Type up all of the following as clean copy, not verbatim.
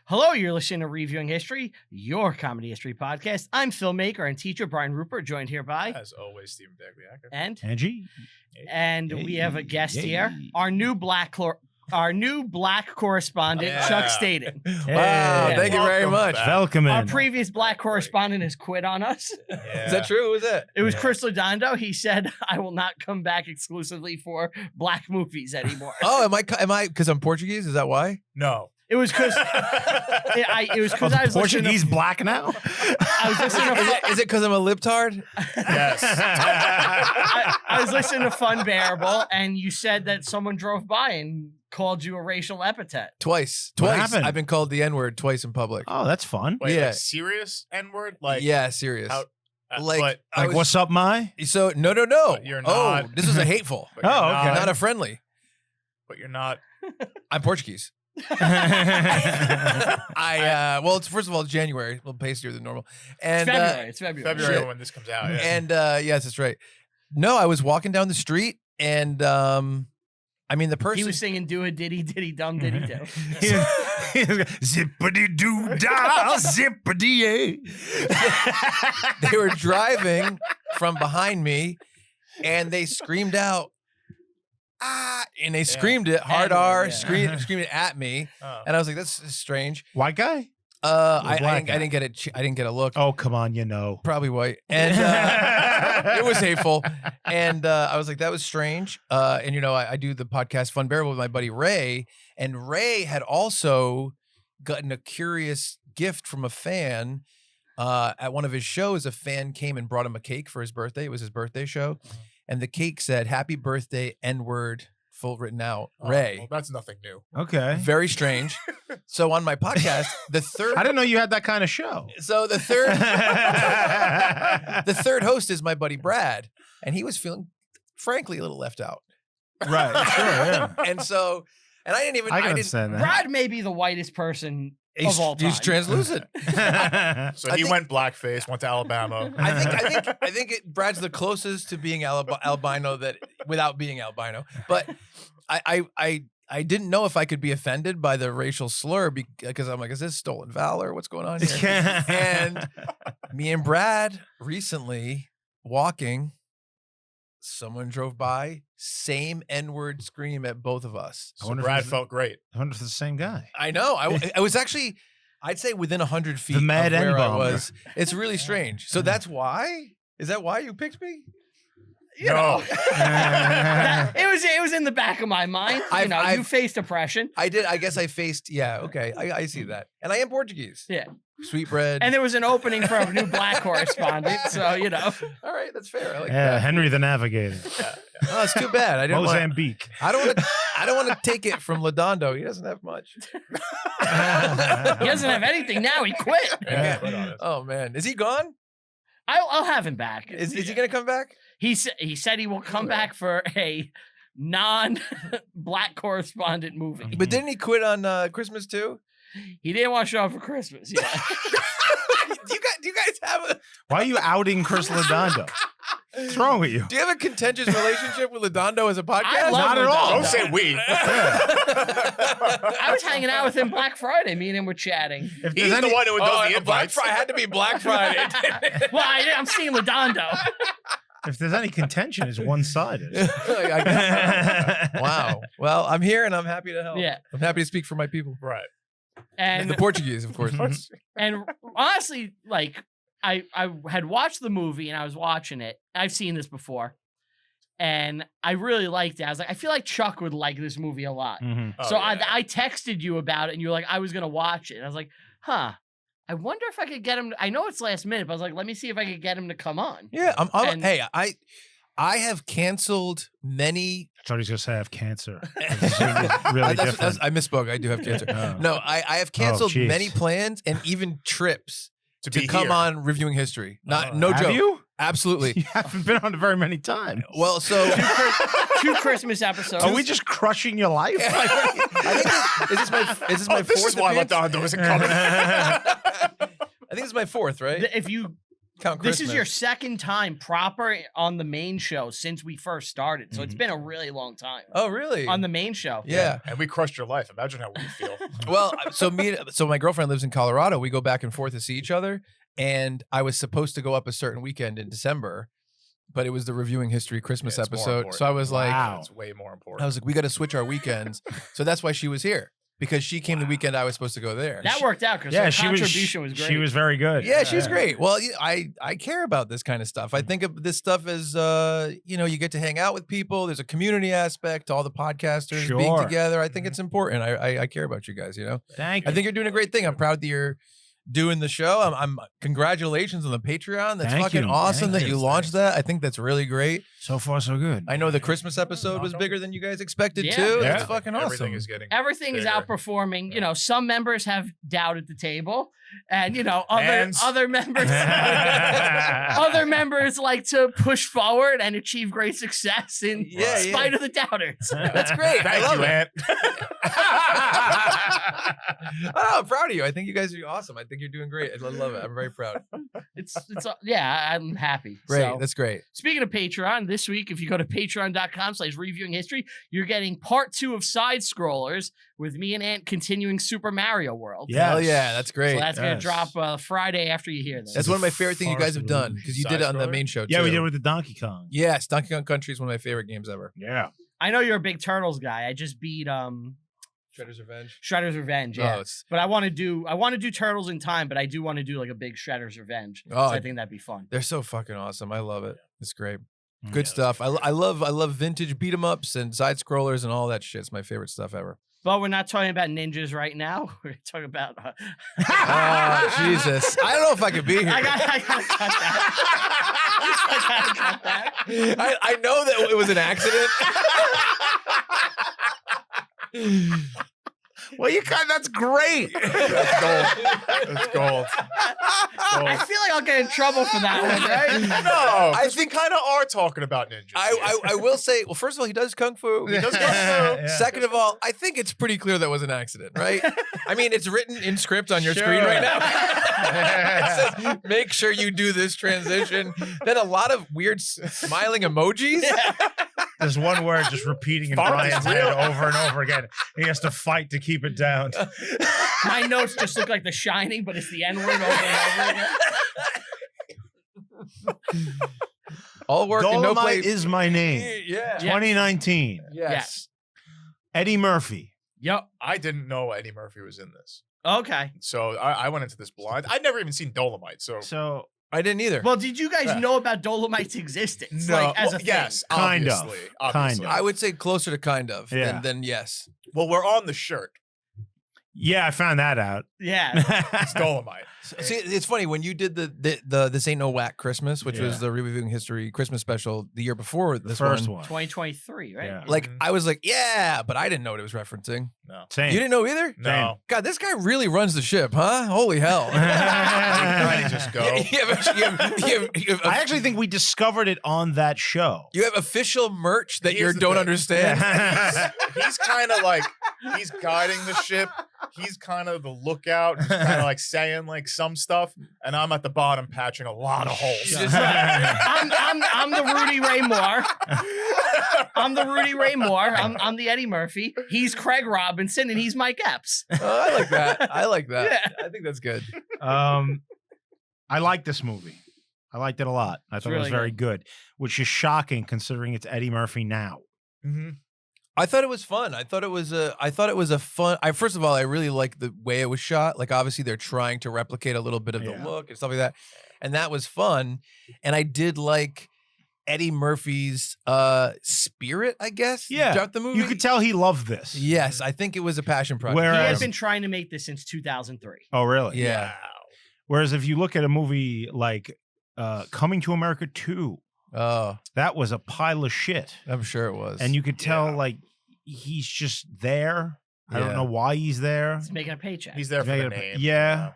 Hello, you're listening to Reviewing History, your comedy history podcast. I'm filmmaker and teacher Brian Rupert, joined here by, as always, Stephen Dagliacker. And Angie. And we have a guest here, our new black correspondent, Chuck Staton. Wow, thank you very much. Welcome in. Our previous black correspondent has quit on us. Is that true? Who was that? It was Chris Lodondo. He said, I will not come back exclusively for black movies anymore. Oh, am I because I'm Portuguese? Is that why? No. It was because I was Portuguese black now. I was listening to Is it because I'm a libtard? Yes. I was listening to Fun Bearable, and you said that someone drove by and called you a racial epithet. Twice. What happened? I've been called the N-word twice in public. Oh, that's fun. Wait, Yeah. like serious N-word? Like, Yeah, serious. How, Like- but, Like, what's up, my? So no. But you're Oh, not. this is a hateful. but you're Oh, not, okay. Not a friendly. But you're not. I'm Portuguese. Well, it's first of all, it's January, a little pastier than normal, and It's February. February Shit. when this comes out. Yeah. and yes, that's right. No, I was walking down the street, and I mean the person He was singing "Do a diddy diddy dum diddy do." Zippity doo dah, zippity. they were driving from behind me, and they screamed out, "Ah!" And they screamed it hard N-word, R, yeah. screamed it at me, Oh. and I was like, "That's strange." White guy? I black guy. didn't get it. I didn't get a look. Oh, come on, you know. Probably white, and it was hateful. And I was like, that was strange. And you know, I do the podcast Fun Bearable with my buddy Ray, and Ray had also gotten a curious gift from a fan. At one of his shows, a fan came and brought him a cake for his birthday. It was his birthday show, and the cake said "Happy Birthday N-word" full written out. Oh, Ray, well, that's nothing new. Okay. very strange. So on my podcast, the third. I didn't know you had that kind of show. So the third. The third host is my buddy Brad, and he was feeling, frankly, a little left out. Right. Sure. Yeah. And so, and I didn't even. I can didn't. understand that. Brad may be the whitest person He's, of all time. he's translucent. So I he think- went blackface, went to Alabama. I think Brad's the closest to being albino that without being albino. But I didn't know if I could be offended by the racial slur because I'm like, is this stolen valor? What's going on here? And me and Brad recently walking, someone drove by, same N-word scream at both of us. I So wonder if Brad it's- felt great. I wonder if it's the same guy. I know. I was actually, I'd say within 100 feet The Mad of where I N-bomber. was. It's really strange. So that's why? Is that why you picked me? You know, it was in the back of my mind. You faced oppression, I did. I guess I faced. Yeah. Okay. I see that. And I am Portuguese. yeah, Sweetbread. and there was an opening for a new black correspondent. So you know, All right. That's fair. I like Yeah, that. Henry the Navigator. Oh, it's too bad. I don't want. Mozambique. I don't want to take it from Lodondo. He doesn't have much. he doesn't have anything now. He quit. Yeah. Oh man, is he gone? I'll have him back. Is he gonna come back? He said he will come back for a non-black correspondent movie. But didn't he quit on Christmas too? He didn't want to show up for Christmas. Yeah. Do you guys have a? Why are you outing Chris Lodondo? What's wrong with you? Do you have a contentious relationship with Lodondo as a podcast? I love Not at all. Don't say we. I was hanging out with him Black Friday. Me and him were chatting. If He's there's the any- one who does the Black invites. Friday had to be Black Friday. Well, I'm seeing Lodondo. If there's any contention, it's one-sided. I guess. Wow. Well, I'm here and I'm happy to help. Yeah. I'm happy to speak for my people. Right. And The Portuguese, of course. and honestly, like I had watched the movie and I was watching it. I've seen this before, and I really liked it. I was like, I feel like Chuck would like this movie a lot. Mhm. Oh, So yeah. I texted you about it, and you were like, I was gonna watch it. And I was like, huh. I wonder if I could get him. I know it's last minute, but I was like, let me see if I could get him to come on. Yeah. And- Hey, I have canceled many. I thought he was going to say I have cancer. It's really different. I misspoke. I do have cancer. Oh. No, I have canceled jeez. many plans and even trips To to be come here. on reviewing history. Not Oh. no Have joke. you? Absolutely. You haven't been on it very many times. Well, so Two Christmas episodes. Are we just crushing your life? I think is this my This fourth is why appearance? Lodondo isn't coming. I think it's my fourth, right? If you Count This Christmas. is your second time proper on the main show since we first started. So it's been a really long time. Oh, really? On the main show. Yeah. And we crushed your life. Imagine how we feel. Well, so my girlfriend lives in Colorado. We go back and forth to see each other. And I was supposed to go up a certain weekend in December, but it was the Reviewing History Christmas Yeah, it's more episode. important. So I was like, Wow. It's way more I important. was like, we got to switch our weekends. So that's why she was here, because she came the weekend I was supposed to go there. That worked out because Yeah, her she was. contribution was great. She was very good. Yeah, she's great. Well, I care about this kind of stuff. I think of this stuff as you get to hang out with people. There's a community aspect to all the podcasters being Sure. together. I think it's important. I care about you guys. Thank you. I think you're doing a great thing. I'm proud that you're doing the show. I'm congratulations on the Patreon. That's Thank fucking you. awesome Thank that you. you launched that. I think that's really great. So far, so good. I know the Christmas episode was bigger than you guys expected Yeah. too. Yeah. That's fucking awesome. Everything is getting. Everything is bigger. outperforming. You know, some members have doubt at the table, and other Hands. other members other members like to push forward and achieve great success in Yeah, spite of the doubters. That's great. I Thank love you, it. Ant. I'm proud of you. I think you guys are awesome. I think you're doing great. I love it. I'm very proud. It's yeah, I'm happy. Great. So, That's great. speaking of Patreon, this week, if you go to patreon.com/reviewing history, you're getting part 2 of Side Scrollers with me and Ant continuing Super Mario World. Yes. Hell yeah, that's great. So that's gonna Yes. drop Friday after you hear this. That's one of my favorite things you guys have done, because you did it on the Side-scroller? main show too. Yeah, we did it with the Donkey Kong. Yes, Donkey Kong Country is one of my favorite games ever. Yeah. I know you're a big Turtles guy. I just beat Shredder's Revenge. Shredder's Revenge. Yeah. Oh, it's But I want to do Turtles in time, but I do want to do like a big Shredder's Revenge. Oh, So I think that'd be fun. they're so fucking awesome. I love it. It's great. Mm. Good stuff. I love vintage beat 'em ups and side scrollers and all that shit. It's my favorite stuff ever. But we're not talking about ninjas right now. We're talking about. Jesus, I don't know if I could be here. I gotta cut that. I gotta cut that. I know that it was an accident. Well, that's great. That's gold. That's gold. I feel like I'll get in trouble for that one, right? No, I think kind of are talking about ninjas. I will say, well, first of all, he does kung fu. He does kung fu. Yeah. Second of all, I think it's pretty clear that was an accident, right? I mean, it's written in script on your screen right now. It says, make sure you do this transition. Then a lot of weird smiling emojis. There's one word just repeating in Fart is Brian's head real. over and over again. He has to fight to keep it down. My notes just look like The Shining, but it's the N word over and over again. All work and no play. Dolomite Is My Name. Yeah. 2019. Yes. Eddie Murphy. Yep. I didn't know Eddie Murphy was in this. Okay. So I went into this blind. I'd never even seen Dolomite. So I didn't either. Well, did you guys Yeah. know about Dolomite's existence? no, Like, as a well, yes, thing? Kind of. obviously, Kind obviously. of. I would say closer to kind of Yeah. than yes. Well, we're on the shirt. Yeah, I found that out. Yeah. It's Dolomite. See, it's funny when you did the This Ain't No Whack Christmas, which was Yeah. the Reviewing History Christmas special the year before The this first one. one. 2023, right? Yeah. Like I was like, yeah, but I didn't know what it was referencing. No. Same. You didn't know either? No. God, this guy really runs the ship, huh? Holy hell! Trying to just go. I actually think we discovered it on that show. you have official merch that you Here's the don't thing. understand. He's kind of like he's guiding the ship. He's kind of the lookout. He's kind of like saying like some stuff, and I'm at the bottom patching a lot of holes. I'm the Rudy Ray Moore. I'm the Rudy Ray Moore. I'm the Eddie Murphy. He's Craig Robinson, and he's Mike Epps. Oh, I like that. I like that. Yeah. I think that's good. I like this movie. I liked it a lot. I thought it was really very good, which is shocking considering it's Eddie Murphy now. Mhm. I thought it was fun. I thought it was a fun. First of all, I really like the way it was shot. Like obviously they're trying to replicate a little bit of the Yeah. look and stuff like that, and that was fun. And I did like Eddie Murphy's spirit, I guess. Yeah. throughout the movie. You could tell he loved this. Yes, I think it was a passion project. He had Whereas, been trying to make this since 2003. oh really? Yeah. Whereas if you look at a movie like Coming to America 2, Oh, that was a pile of shit, I'm sure it was. and you could tell Yeah. like he's just there. I don't Yeah. know why he's there. He's making a paycheck. He's there for Yeah, the but- name. yeah.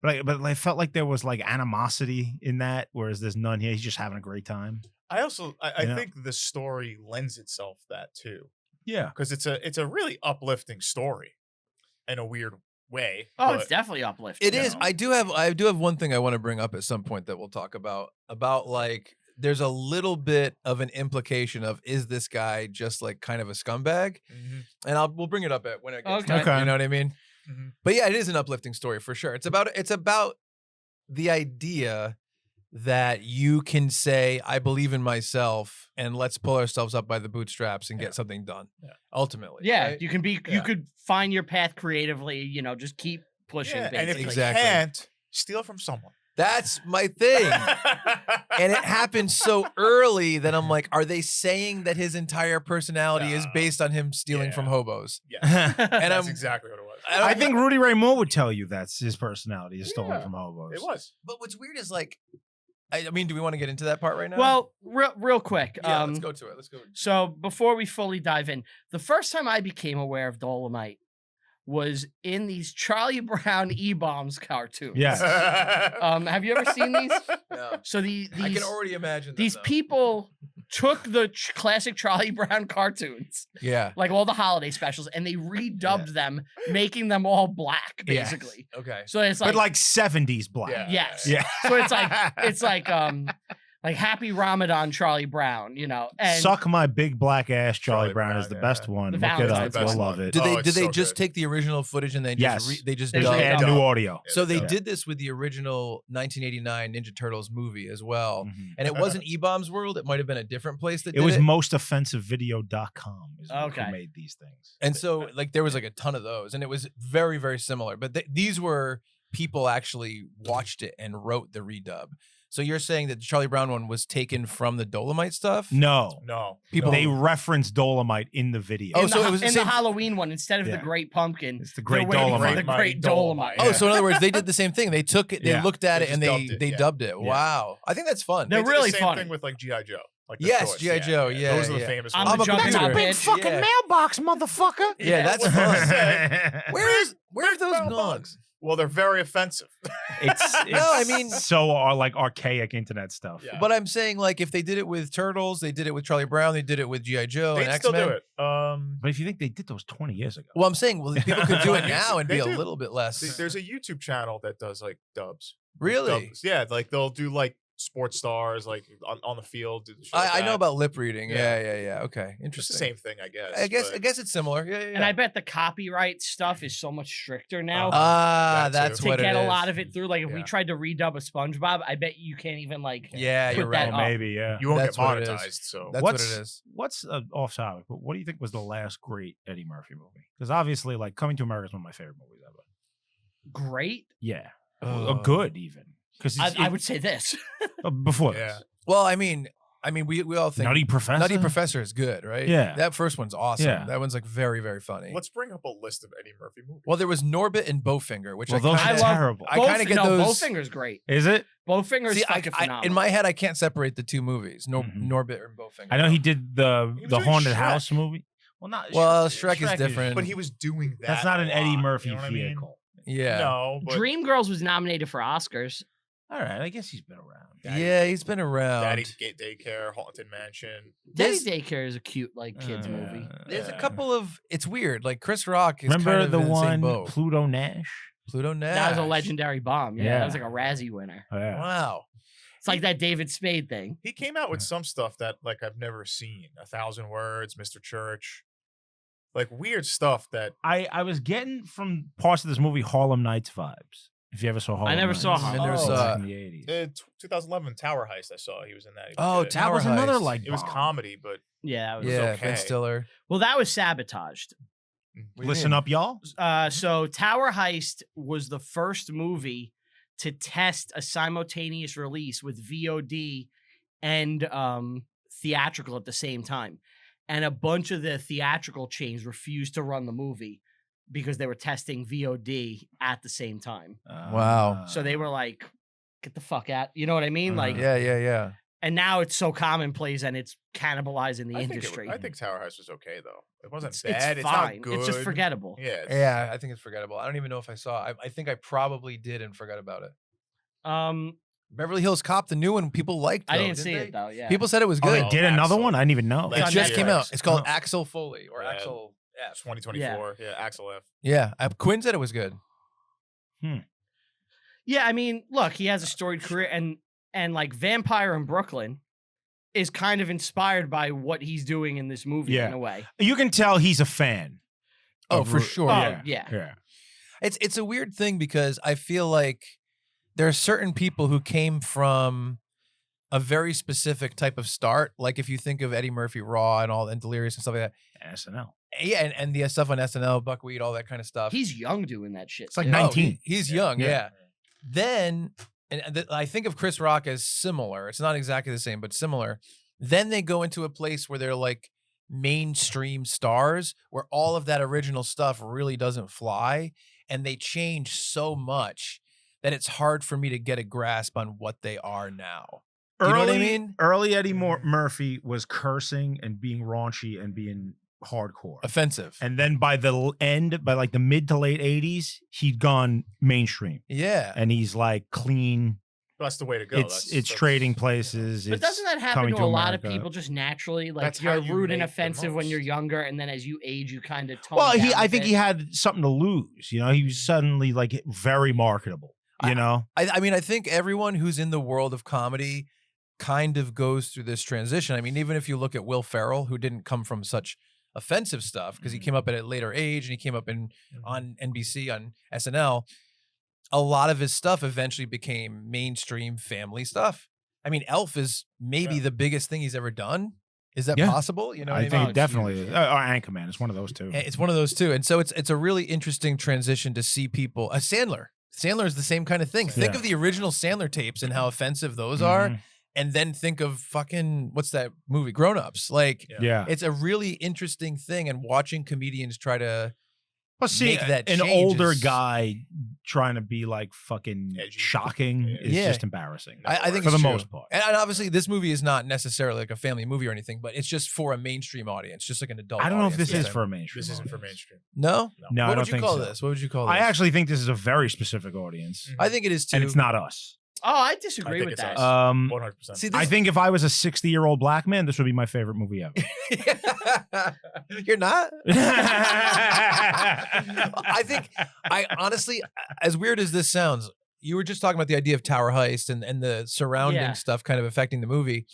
But I felt like there was like animosity in that, whereas there's none here. He's just having a great time. I also I Yeah. think the story lends itself that too, Yeah. because it's a really uplifting story in a weird way. Oh, it's but- definitely uplifting. It is. know. I do have one thing I want to bring up at some point that we'll talk about like there's a little bit of an implication of is this guy just like kind of a scumbag? Mhm. And we'll bring it up when it gets to it, Okay. you know what I mean? Mhm. But yeah, it is an uplifting story for sure. It's about the idea that you can say I believe in myself and let's pull ourselves up by the bootstraps and get something done. Yeah. Ultimately. Yeah, right? you can be. Yeah. You could find your path creatively. You know, just keep pushing. Yeah, and if basically. you Exactly. can't, steal from someone. That's my thing. And it happened so early that I'm like, are they saying that his entire personality is No. based on him stealing from Yeah. hobos? Yes, And that's I'm exactly what it was. I think Rudy Ray Moore would tell you that's his personality is stolen Yeah, from hobos. It was. But what's weird is like, I mean, do we want to get into that part right now? Well, real quick. yeah, let's go to it. Let's go. So before we fully dive in, the first time I became aware of Dolomite was in these Charlie Brown E-Bombs cartoons. Yes. Have you ever seen these? Yeah. So I these can already imagine these them, though. people took the classic Charlie Brown cartoons, Yeah. like all the holiday specials, and they redubbed them, making them all black, Yes. basically. Okay. So it's like, But like 70s black. Yeah. yes. Yeah. So it's like Happy Ramadan Charlie Brown, you know. And Suck my big black ass. Charlie Charlie Brown is Brown, the best yeah. one. The Look it Valentine's up. We'll best love one. it. Did Oh, they it's did they so just good. take the original footage and they Yes. just they just They There's just a dubbed add it? new dub. audio. Yeah, So they dub. did this with the original 1989 Ninja Turtles movie as well. Mhm. And it wasn't E-Bombs World. It might have been a different place that It did was it. mostoffensivevideo.com is Okay. who made these things. And so like there was like a ton of those and it was very, very similar. But these were people actually watched it and wrote the redub. So you're saying that the Charlie Brown one was taken from the Dolomite stuff? No. No. People- They referenced Dolomite in the video. Oh, in, so the, it was the in the same- Halloween one, instead of the Yeah. Great Pumpkin, It's the they're Great waiting for Dolomite. the Great Great Dolomite. Dolomite. Oh, so in other words, they did the same thing. They took it, they Yeah. looked at They it, and just dubbed it, they yeah. dubbed it. Yeah. Wow, I think that's fun. They're They did really the same funny. thing with like G.I. Joe. Like the Yes, toys. G.I. Joe, yeah, Those are the yeah. famous I'm ones. the a juggernaut computer. bitch. fucking Yeah. mailbox, motherfucker. Yeah, that's What fun. was that? Where have those gone? bugs? Well, they're very offensive. It's No, I mean- so like archaic internet stuff. Yeah. But I'm saying, like, if they did it with Turtles, they did it with Charlie Brown, they did it with G.I. Joe and They'd still X-Men. do it. But if you think they did those 20 years ago, Well, I'm saying, well, people could do it now and They be a do. little bit less. There's a YouTube channel that does like dubs. Really? Dubs. Yeah, like they'll do like sports stars like on the field. do shit like I know that. about lip reading. Yeah. Yeah. Okay, It's interesting. the same thing, I guess. I but- guess it's similar. Yeah. And I bet the copyright stuff is so much stricter now. Ah, That that's too. to what get it a is. lot of it through, like if we Yeah. tried to redub a SpongeBob, I bet you can't even like. Yeah, put you're that right. up. maybe, yeah. you won't That's get what it is. monetized. So That's what's, what it is. What's off topic, but what do you think was the last great Eddie Murphy movie? Because obviously, like Coming to America is one of my favorite movies ever. Great. Yeah, Uh, or good even. Because I would say this. before yeah. this, Well, I mean, we all think Nutty Professor. Nutty Professor is good, right? Yeah. That first one's awesome. Yeah. That one's like very, very funny. Let's bring up a list of Eddie Murphy movies. Well, there was Norbit and Bowfinger, which Well, I those kinda, are I love terrible. I kinda get those- Bowfinger's great. Is it? Bowfinger's See, fucking phenomenal. in my head, I can't separate the two movies, Mhm. Norbit and Bowfinger. I know he did He was the doing Haunted Shrek. House movie. Well, not Well, Shrek is different. But he was doing that. That's not a an Eddie lot, Murphy you know what I mean? vehicle. Yeah. No, but Dreamgirls was nominated for Oscars. All right, I guess he's been around. Daddy- Yeah, he's been around. Daddy Daycare, Haunted Mansion. Daddy There's- Daycare is a cute like kids movie. There's a Yeah. couple of. It's weird. Like Chris Rock is Remember kind of the in the same one boat. Pluto Nash? Pluto Nash. That was a legendary bomb. Yeah, Yeah. that was like a Razzie winner. Oh, yeah. Wow. It's like that David Spade thing. He came out with some stuff that like I've never seen. 1,000 Words, Mr. Church. Like weird stuff that I was getting from parts of this movie Harlem Nights vibes. If you ever saw Harlem never Nights. saw Harlem I never Nights. saw Back it. in the 80s. 2011 Tower Heist I saw. He was in that. He was Oh, good. That Tower was another Heist. like It was bomb. comedy, but Yeah, that was Yeah, okay. Ben Stiller. Well, that was sabotaged. What do you Listen mean? up, y'all. So Tower Heist was the first movie to test a simultaneous release with VOD and theatrical at the same time. And a bunch of the theatrical chains refused to run the movie because they were testing VOD at the same time. Wow. So they were like, get the fuck out. You know what I mean? Like, Yeah. and now it's so commonplace and it's cannibalizing the industry. I think Tower Heist was okay though. It wasn't it's bad. It's fine. not good. It's just forgettable. Yeah. it's- Yeah, I think it's forgettable. I don't even know if I saw it. I think I probably did and forgot about it. Beverly Hills Cop, the new one, people liked. I though, didn't see they? it though. Yeah. People said it was Oh, good. they did another Axel. one? I didn't even know. It's It on just came out. Netflix. It's called Oh. Axel Foley or Yeah. Axel F. 2024. Yeah, Axel F. Yeah, Quinn said it was good. Yeah, I mean, look, he has a storied career, and like Vampire in Brooklyn is kind of inspired by what he's doing in this movie in a way. You can tell he's a fan. Oh, for sure. Oh, yeah. It's a weird thing because I feel like there are certain people who came from a very specific type of start. Like if you think of Eddie Murphy Raw and Delirious and stuff like that. SNL. Yeah, and the stuff on SNL, Buckwheat, all that kind of stuff. He's young doing that shit. It's like too. 19. He's young, yeah. Then, I think of Chris Rock as similar. It's not exactly the same, but similar. Then they go into a place where they're like mainstream stars, where all of that original stuff really doesn't fly, and they change so much that it's hard for me to get a grasp on what they are now. You know what I mean? Early Eddie Murphy was cursing and being raunchy and being hardcore. Offensive. And then by the end, by like the mid to late 80s, he'd gone mainstream. Yeah. And he's like clean. That's the way to go. It's trading places. But doesn't that happen to a lot of people just naturally? Like That's you're how you rude and make the offensive when most. you're younger, and then as you age, you kind of tone Well, down I a think bit. he had something to lose. You know, he was suddenly like very marketable. You know? I mean, I think everyone who's in the world of comedy kind of goes through this transition. I mean, even if you look at Will Ferrell, who didn't come from such offensive stuff because he came up at a later age and he came up on NBC, on SNL, a lot of his stuff eventually became mainstream family stuff. I mean, Elf is maybe the biggest thing he's ever done. Is that possible? You know, what I I think mean? definitely. Or Anchorman is one of those two. It's one of those two. And so it's a really interesting transition to see people. Sandler is the same kind of thing. Think of the original Sandler tapes and how offensive those are. And then think of fucking, what's that movie? Grown Ups. Like, it's a really interesting thing. And watching comedians try to make that an change older is- guy trying to be like fucking shocking is just embarrassing. I think for it's the true. most part. And obviously, this movie is not necessarily like a family movie or anything, but it's just for a mainstream audience, just like an adult. I don't know if audience. this is for a mainstream. This isn't for audience. mainstream. No? No, I What don't would you think call so. this? What would you call this? I actually think this is a very specific audience, I think it is too. and it's not us. Oh, I disagree think with it's that. us. 100%. See, I think if I was a 60-year-old black man, this would be my favorite movie ever. You're not? I honestly, as weird as this sounds, you were just talking about the idea of Tower Heist and the surrounding stuff kind of affecting the movie.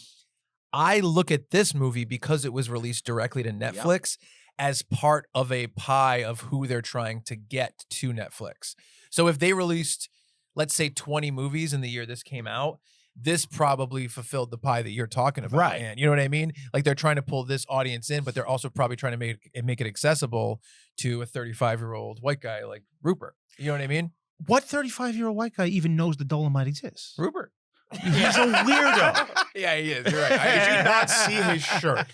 I look at this movie because it was released directly to Netflix as part of a pie of who they're trying to get to Netflix. So if they released, let's say 20 movies in the year this came out, this probably fulfilled the pie that you're talking about. Right. And you know what I mean? Like they're trying to pull this audience in, but they're also probably trying to make it accessible to a 35-year-old white guy like Rupert. You know what I mean? What 35-year-old white guy even knows the Dolomite exists? Rupert. He's a weirdo. Yeah, he is. You're right. Did you not see his shirt?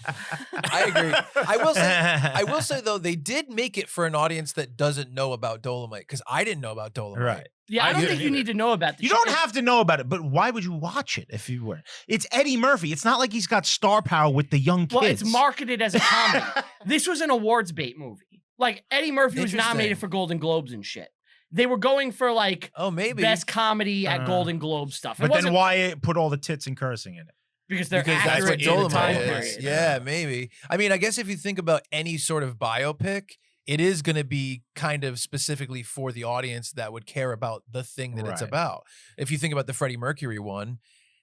I agree. I will say though, they did make it for an audience that doesn't know about Dolomite, because I didn't know about Dolomite. Right. Yeah, I don't think you need to know about this. You don't have to know about it, but why would you watch it if you were? It's Eddie Murphy. It's not like he's got star power with the young kids. Well, it's marketed as a comedy. This was an awards bait movie. Like Eddie Murphy was nominated for Golden Globes and shit. They were going for like maybe best comedy at Golden Globe stuff. But then why put all the tits and cursing in it? Because they're that's accurate what to the time Dolomite period. is. Yeah, maybe. I mean, I guess if you think about any sort of biopic, it is going to be kind of specifically for the audience that would care about the thing that it's Right. about. If you think about the Freddie Mercury one,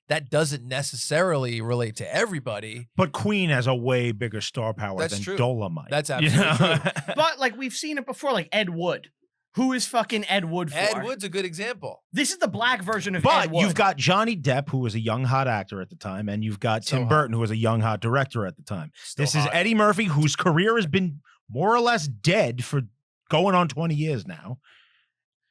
that doesn't necessarily relate to everybody. But Queen has a way bigger star power That's than true. Dolomite. That's You absolutely know? true. But like we've seen it before, like Ed Wood. Who is fucking Ed Wood for? Ed Wood's a good example. This is the black version of Ed But Wood. you've got Johnny Depp, who was a young hot actor at the time, and you've got So Tim hot. Burton, who was a young hot director at the time. Still This is hot. Eddie Murphy, whose career has been more or less dead for going on 20 years now.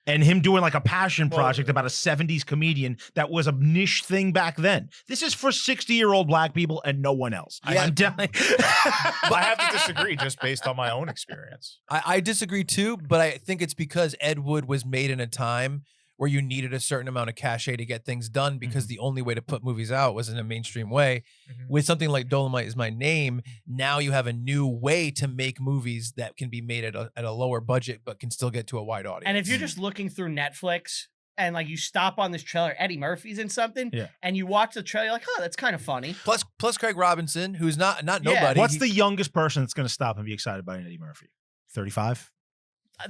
And him doing like a passion project about a 70s comedian that was a niche thing back then. This is for 60-year-old black people and no one else. Yeah. I'm telling But I have to disagree just based on my own experience. I disagree too, but I think it's because Ed Wood was made in a time where you needed a certain amount of cachet to get things done, because the only way to put movies out was in a mainstream way. With something like Dolemite Is My Name, now you have a new way to make movies that can be made at a lower budget but can still get to a wide audience. And if you're just looking through Netflix and like you stop on this trailer, Eddie Murphy's in something, and you watch the trailer, you're like, oh, that's kind of funny. Plus Craig Robinson, who's not nobody. What's the youngest person that's going to stop and be excited by an Eddie Murphy? 35?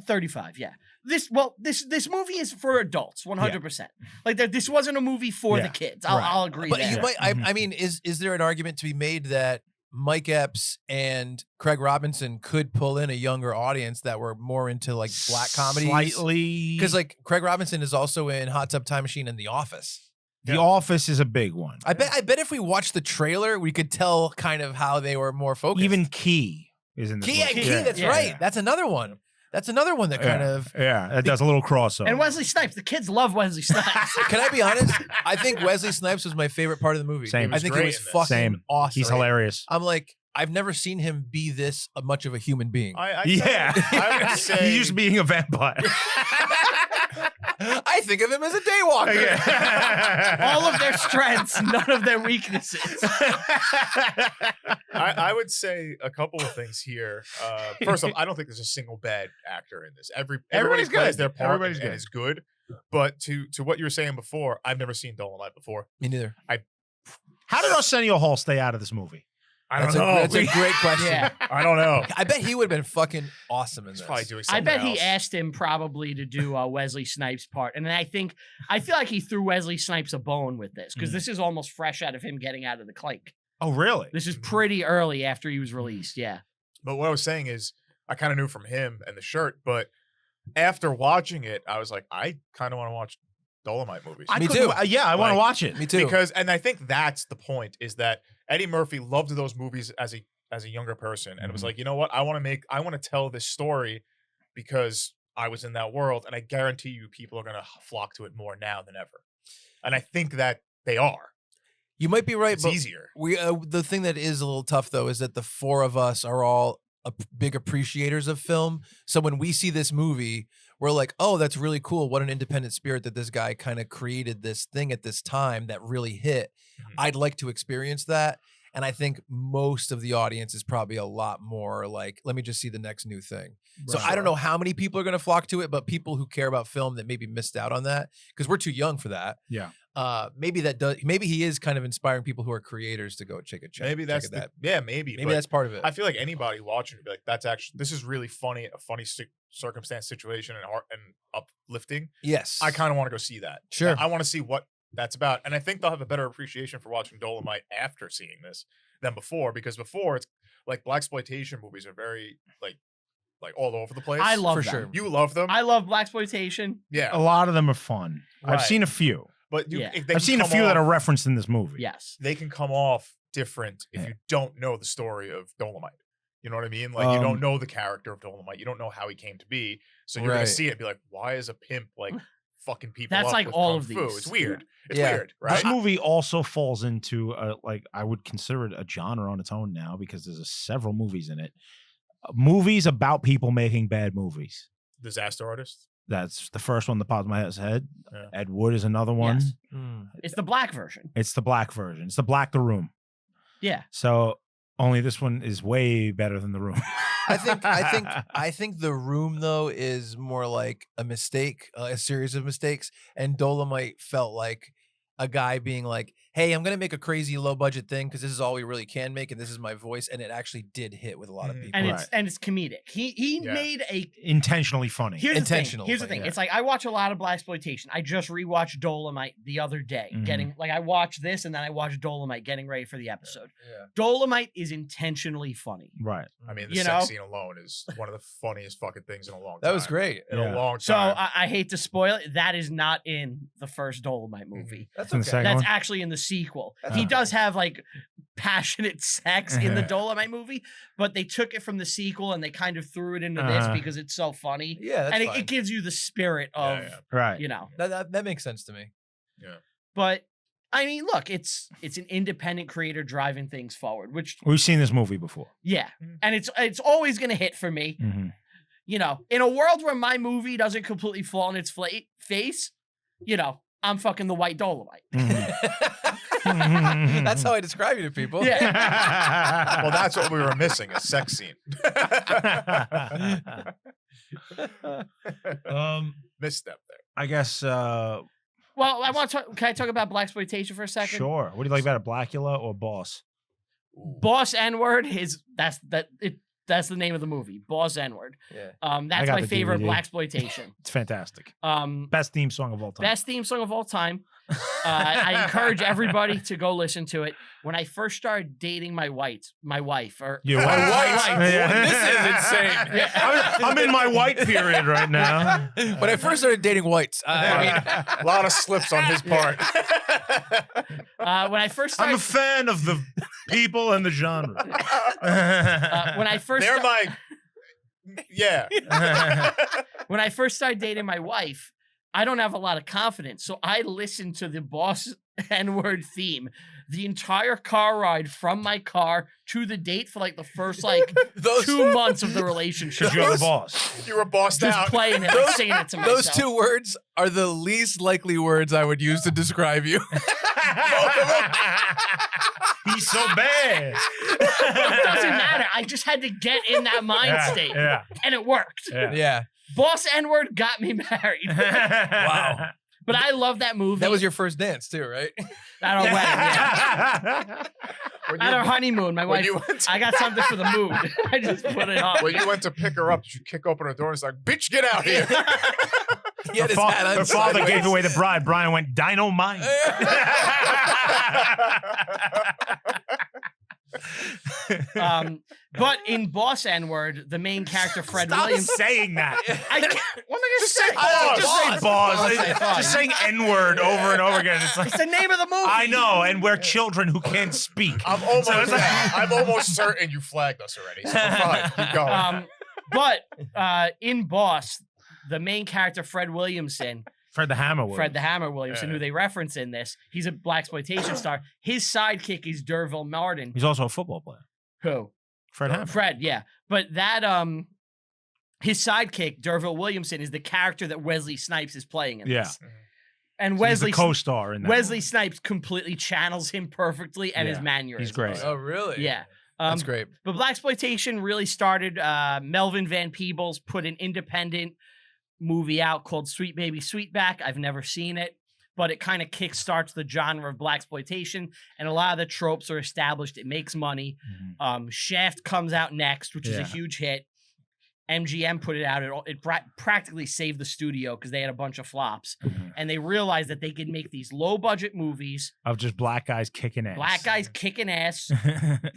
35, yeah. This movie is for adults, 100%. Like this wasn't a movie for the kids. I'll agree. But there. you might. I mean, is there an argument to be made that Mike Epps and Craig Robinson could pull in a younger audience that were more into like black comedies? Slightly, Because like Craig Robinson is also in Hot Tub Time Machine and The Office. The Office is a big one. I bet if we watched the trailer, we could tell kind of how they were more focused. Even Key is in the Key, that's right. That's another one. That's another one that kind of that does a little crossover. And Wesley Snipes, the kids love Wesley Snipes. Can I be honest? I think Wesley Snipes was my favorite part of the movie. Same. I think it was fucking awesome. He's hilarious. I'm like, I've never seen him be this much of a human being. I would say He's used to being a vampire. I think of him as a daywalker. All of their strengths, none of their weaknesses. I would say a couple of things here. First off, I don't think there's a single bad actor in this. Everybody plays their part. Everybody's good. Is good. But to what you were saying before, I've never seen Dolomite before. Me neither. How did Arsenio Hall stay out of this movie? I don't know. That's a great question. Yeah. I don't know. I bet he would have been fucking awesome in this. Probably doing I something bet else. he asked him probably to do Wesley Snipes' part. And I feel like he threw Wesley Snipes a bone with this because this is almost fresh out of him getting out of the clink. Oh, really? This is pretty early after he was released. Yeah. But what I was saying is, I kind of knew from him and the shirt, but after watching it, I was like, I kind of want to watch Dolomite movies. Me too. Yeah, I want to watch it. Me too. Because, and I think that's the point, is that Eddie Murphy loved those movies as a younger person, and it was like, you know what, I want to tell this story because I was in that world, and I guarantee you, people are going to flock to it more now than ever. And I think that they are. You might be right, It's but easier. we the thing that is a little tough though is that the four of us are all big appreciators of film. So when we see this movie, we're like, oh, that's really cool. What an independent spirit that this guy kind of created this thing at this time that really hit. I'd like to experience that. And I think most of the audience is probably a lot more like, let me just see the next new thing. So I don't know how many people are going to flock to it, but people who care about film that maybe missed out on that, because we're too young for that. Yeah. Maybe he is kind of inspiring people who are creators to go check it. Maybe that's maybe that's part of it. I feel like anybody watching would be like, this is really funny, a funny circumstance, situation, and uplifting. Yes. I kind of want to go see that. Sure. I want to see what that's about. And I think they'll have a better appreciation for watching Dolomite after seeing this than before, because before it's like Blaxploitation movies are very like all over the place. I love for them. sure. You love them. I love Blaxploitation. Yeah. A lot of them are fun. Right. I've seen a few. But Yeah. I've seen a few that are referenced in this movie. Yes. They can come off different if you don't know the story of Dolomite. You know what I mean? Like, you don't know the character of Dolomite. You don't know how he came to be. So you're going to see it and be like, why is a pimp like fucking people That's up like with all kung of fu? these. It's weird. It's Yeah. weird, right? This movie also falls into like I would consider it a genre on its own now because there's several movies in it. Movies about people making bad movies. Disaster Artist. That's the first one that popped in my head. Yeah. Ed Wood is another one. Yes. It's the black version. It's the black version. It's the Black the Room. Yeah. So only this one is way better than The Room. I think The Room though is more like a mistake, a series of mistakes, and Dolomite felt like a guy being like, hey, I'm going to make a crazy low budget thing because this is all we really can make and this is my voice. And it actually did hit with a lot of people. And it's comedic. He made a intentionally funny. Here's Intentional the thing. funny, yeah. It's like I watch a lot of Blaxploitation. I just rewatched Dolomite the other day. I watched this and then I watched Dolomite getting ready for the episode. Yeah. Dolomite is intentionally funny. Right. I mean, the You sex know? scene alone is one of the funniest fucking things in a long time. That was great. In a long So time. I hate to spoil it. That is not in the first Dolomite movie. That's In the okay. second That's one? actually in the sequel. He does have like passionate sex in the Dolomite movie, but they took it from the sequel and they kind of threw it into this because it's so funny. Yeah, that's and fine. it gives you the spirit of, Right. you know. That makes sense to me. Yeah. But I mean, look, it's an independent creator driving things forward, which We've seen this movie before. yeah, and it's always gonna hit for me. You know, in a world where my movie doesn't completely fall on its face, you know, I'm fucking the white Dolomite. That's how I describe you to people. Yeah. Well, that's what we were missing, a sex scene. Misstep there. I guess Well, I want to talk. Can I talk about Blaxploitation for a second? sure. What do you like better, Blackula or Boss? Boss N word is That's the name of the movie, Boss N-word. Yeah. That's got my the favorite DVD. Blaxploitation. It's fantastic. Um, Best theme song of all time. Best theme song of all time. I encourage everybody to go listen to it. When I first started dating my wife, or Your my wife? wife, Yeah. This is insane. Yeah. I'm in my white period right now. When I first started dating whites, I mean, A lot of slips on his part. when I first I'm started, a fan of the people and the genre. when I first They're my. Yeah. when I first started dating my wife, I don't have a lot of confidence. So I listened to the Boss N-word theme the entire car ride from my car to the date for like the first like those 2 months of the relationship. Because you're the boss. You were bossed Just out. playing it, like, singing it to myself. those two words are the least likely words I would use to describe you. He's so bad. It doesn't matter. I just had to get in that mind state. Yeah. And it worked. Yeah. Yeah. Boss N-word got me married. Wow. But I love that movie. That was your first dance too, right? at our wedding. Yeah. When At you- our honeymoon, my when wife. you went to- I got something for the mood. I just put it on. When you went to pick her up, did you kick open her door and it's like, bitch, get out here? He had his hat on Her father sideways. gave away the bride. Brian went dynamite. But in Boss N-word, the main character Fred Stop Williams. saying that. I can't, what am I Just gonna say say? boss. Just say boss. Okay, fine. Just saying N-word over and over again. It's like, It's the name of the movie. I know, and we're children who can't speak. I'm almost, So it's like- I'm almost certain you flagged us already. So we're fine. Keep going. But in Boss, the main character Fred Williamson, Fred the Hammer. Fred the Hammer Williamson, Yeah. who they reference in this, he's a Blaxploitation star. His sidekick is Derville Martin. He's also a football player. Who? Fred Hammer. Fred, yeah. But that his sidekick, Derville Williamson, is the character that Wesley Snipes is playing in Yeah. this. And He's Wesley the co-star in that. Wesley Snipes completely channels him perfectly and his Yeah, mannerisms. he's great. Oh, really? Yeah. That's great. But Blaxploitation really started. Melvin Van Peebles put an independent movie out called Sweet Baby Sweetback. I've never seen it, but it kind of kickstarts the genre of Blaxploitation, and a lot of the tropes are established. It makes money. Shaft comes out next, which is a Yeah. huge hit. MGM put it out. It practically saved the studio because they had a bunch of flops, and they realized that they could make these low budget movies, Of just black guys kicking ass. black guys kicking ass,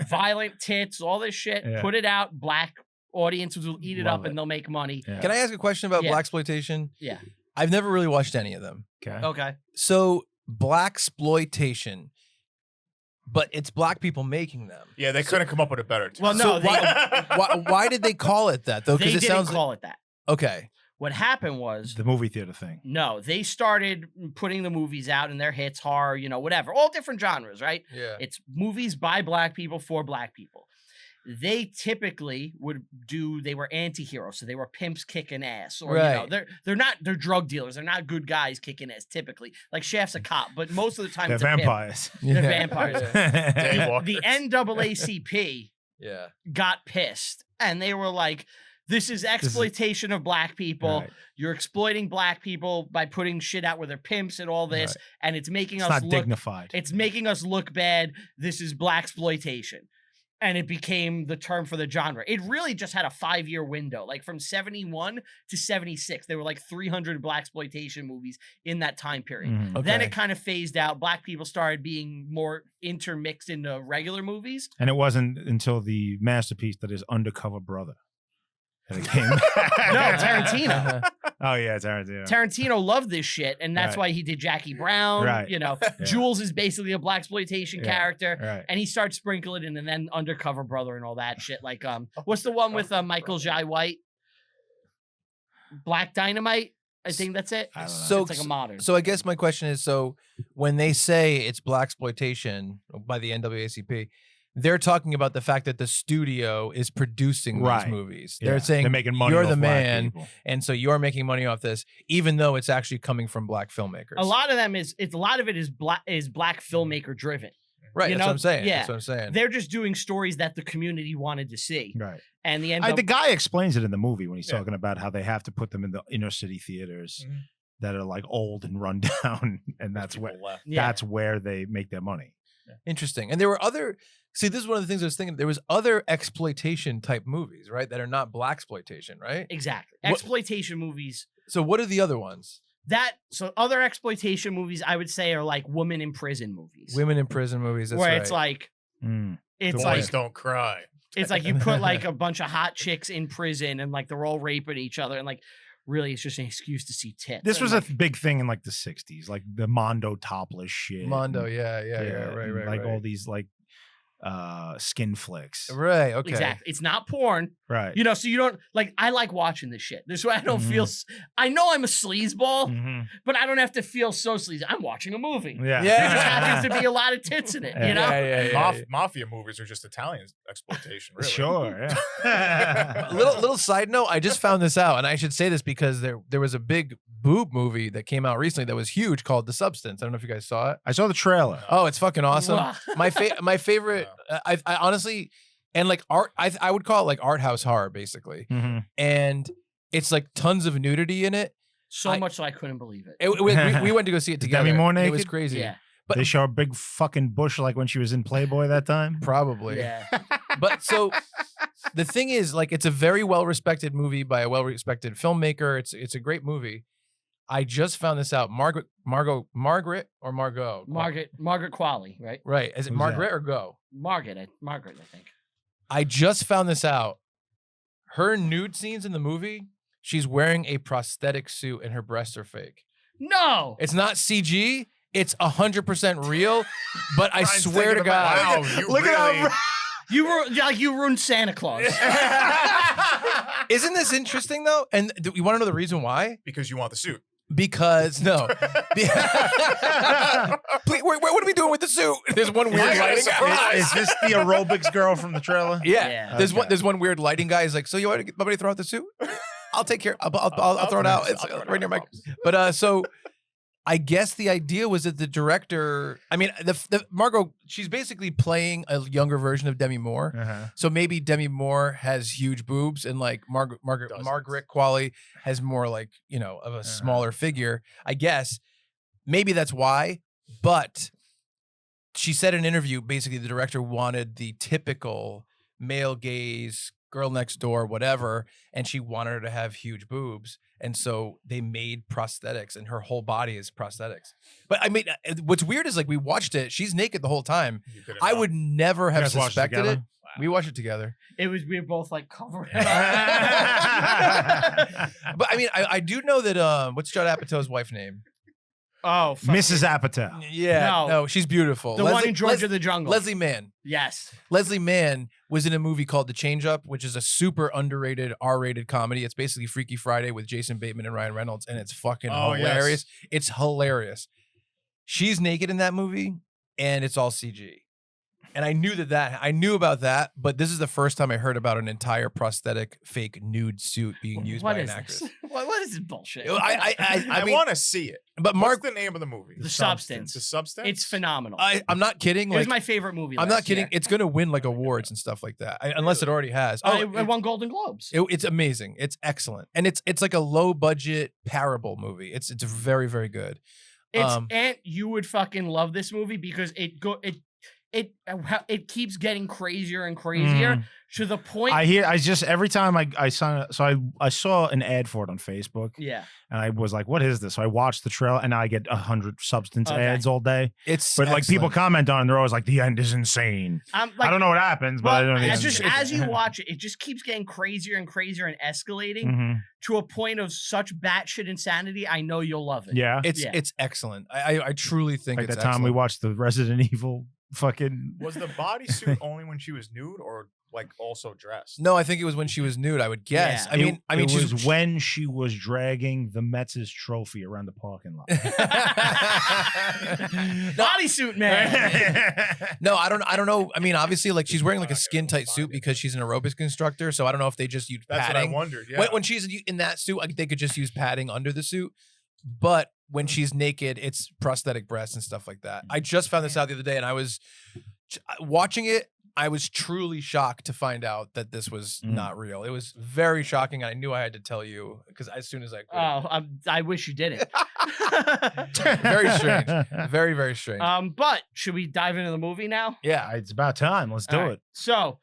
violent tits, all this shit. Yeah. Put it out. Black audiences will eat it Love up, it. and they'll make money. Yeah. Can I ask a question about Yeah. Blaxploitation? Yeah. I've never really watched any of them. Okay. Okay. So Blaxploitation, but it's black people making them. Yeah, they couldn't come up with a better term. Well, no, So why did they call it that though? they Because it didn't sounds call it that. okay. What happened was, The movie theater thing. no, they started putting the movies out, and their hits, horror, whatever, all different genres, right? Yeah. It's movies by black people for black people. They typically they were anti-heroes, so they were pimps kicking ass, or Right. they're drug dealers, they're not good guys kicking ass typically. Like Shaft's a cop, but most of the time They're it's a pimp. vampires. They're vampires. Daywalkers. The NAACP Yeah. got pissed, and they were like, this is exploitation of black people. Right. You're exploiting black people by putting shit out where they're pimps and all this, Right. and it's making It's us not look dignified. it's making us look bad. This is Blaxploitation. And it became the term for the genre. It really just had a 5-year window. Like from 71 to 76, there were like 300 Blaxploitation movies in that time period. Mhm. Then Okay. it kind of phased out. Black people started being more intermixed into regular movies. And it wasn't until the masterpiece that is Undercover Brother that it came. No, Tarantino. Oh yeah, Tarantino. Tarantino loved this shit, and that's Right. why he did Jackie Brown. Right. Jules is basically a Blaxploitation Yeah. character. Right. And he starts sprinkling in, and then Undercover Brother and all that shit. Like, what's the one with Michael Jai White? Black Dynamite. I think that's it. I don't know. So It's like a modern. So I guess my question is: so when they say it's Blaxploitation by the NAACP, they're talking about the fact that the studio is producing Right. these movies. Yeah. They're saying they're making money. you're off the black man, people. and so you're making money off this, even though it's actually coming from black filmmakers. a lot of them is a lot of it is black filmmaker driven. right? you That's what know, I'm saying. yeah. That's what I'm saying. They're just doing stories that the community wanted to see, Right. and the The guy explains it in the movie when he's Yeah. talking about how they have to put them in the inner city theaters Mhm. that are like old and run down, and that's where People left. yeah. that's where they make their money. Interesting. And there were other. See, this is one of the things I was thinking. There was other exploitation type movies, right? That are not blaxploitation, right? Exactly. What- Exploitation movies. So what are the other ones? So other exploitation movies I would say are like women in prison movies. Women in prison movies. That's where right. it's like Mm. it's Boys like don't cry. it's like you put like a bunch of hot chicks in prison and like they're all raping each other and like really it's just an excuse to see tits. This And, was like, a big thing in like the 60s, like the Mondo topless shit. Mondo. and- Yeah. and, Right. like all these like skin flicks. Right. Okay. Exactly. It's not porn. Right. You know, so you don't like I like watching this shit. This is why I don't feel I know I'm a sleazeball, Mhm. but I don't have to feel so sleazy. I'm watching a movie. Yeah. There just happens to be a lot of tits in it, you know? Yeah. Mafia movies are just Italian exploitation, really. Sure. Yeah. A little side note. I just found this out, and I should say this because there was a big boob movie that came out recently that was huge called The Substance. I don't know if you guys saw it. I saw the trailer. Oh, it's fucking awesome. Wow. My favorite. I honestly, and like art. I would call it like art house horror basically, Mhm. and it's like tons of nudity in it. So much so I couldn't believe it. We went to go see it Is Demi together. Moore and It was naked? crazy. Yeah. But They show a big fucking bush like when she was in Playboy that time. probably. Yeah. But so the thing is, like, it's a very well respected movie by a well respected filmmaker. It's a great movie. I just found this out. Margaret or Margot? Margaret Qualley, right? Right. Is it Who's Margaret that? or Go? Margaret, I think. I just found this out. Her nude scenes in the movie, she's wearing a prosthetic suit and her breasts are fake. No. It's not CG. It's 100% real. But I Brian's swear to thinking about- God. Wow, you Look really... at You ruined Santa Claus. Isn't this interesting though? And you want to know the reason why? Because you want the suit. Because no. Please, what are we doing with the suit? There's one weird I got a lighting guy. surprise. Is this the aerobics girl from the trailer? Yeah. Yeah. There's one weird lighting guy. He's like, so you want to throw out the suit? I'll take care. I'll throw it out. It's right near my. But so I guess the idea was that the director. I mean, the Margot. She's basically playing a younger version of Demi Moore. Uh-huh. So maybe Demi Moore has huge boobs, and like Margaret Qualley has more like of a smaller figure. I guess maybe that's why. But she said in an interview, basically the director wanted the typical male gaze, girl next door, whatever, and she wanted her to have huge boobs. And so they made prosthetics, and her whole body is prosthetics. But I mean, what's weird is like we watched it. She's naked the whole time. I would never have guys watched it suspected it. together? We watched it together. We were both like covering. But I mean, I do know that what's Judd Apatow's wife's name? Oh, fuck Mrs. it. Apatow. Yeah, No. no, she's beautiful. The one in George of the Jungle. Leslie Mann. Yes. Leslie Mann was in a movie called The Change Up, which is a super underrated R-rated comedy. It's basically Freaky Friday with Jason Bateman and Ryan Reynolds, and it's fucking hilarious. Yes. It's hilarious. She's naked in that movie, and it's all CG. And I knew I knew about that, but this is the first time I heard about an entire prosthetic fake nude suit being used What by is an actress. this? What is this bullshit? I mean, want to see it. but What's Mark, the name of the movie? The Substance. The Substance? It's phenomenal. I'm not kidding. It was Like, my favorite movie. I'm last not kidding. year. It's gonna win like awards and stuff like that, unless it already has. It won Golden Globes. It's amazing. It's excellent, and it's like a low budget parable movie. It's very very good. And you would fucking love this movie because it keeps getting crazier and crazier to the point. Every time I saw, so I saw an ad for it on Facebook. Yeah. And I was like, what is this? So I watched the trailer, and now I get 100 Substance Okay. ads all day. It's But like people excellent. comment on it, they're always like, the end is insane. I'm like, I don't know what happens, but I don't know. as you watch it, it just keeps getting crazier and crazier and escalating Mhm. to a point of such batshit insanity. I know you'll love it. Yeah. It's excellent. I truly think Like it's the time we excellent. watched the Resident Evil fucking. Was the bodysuit only when she was nude or like also dressed? No, I think it was when she was nude. I would guess. Yeah. I mean, it she's was when she was dragging the Mets' trophy around the parking lot. Bodysuit man. No, I don't know. I mean, obviously, like she's wearing like a skin tight suit because she's an aerobics instructor. So I don't know if they just use That's padding. what I wondered. Yeah. When she's in that suit, like, they could just use padding under the suit. But when she's naked, it's prosthetic breasts and stuff like that. I just found this out the other day, and I was watching it. I was truly shocked to find out that this was Mm. not real. It was very shocking. I knew I had to tell you because as soon as I could. Oh, I wish you didn't. Very strange. Very, very strange. But should we dive into the movie now? Yeah. It's about time. Let's do All right. it. So,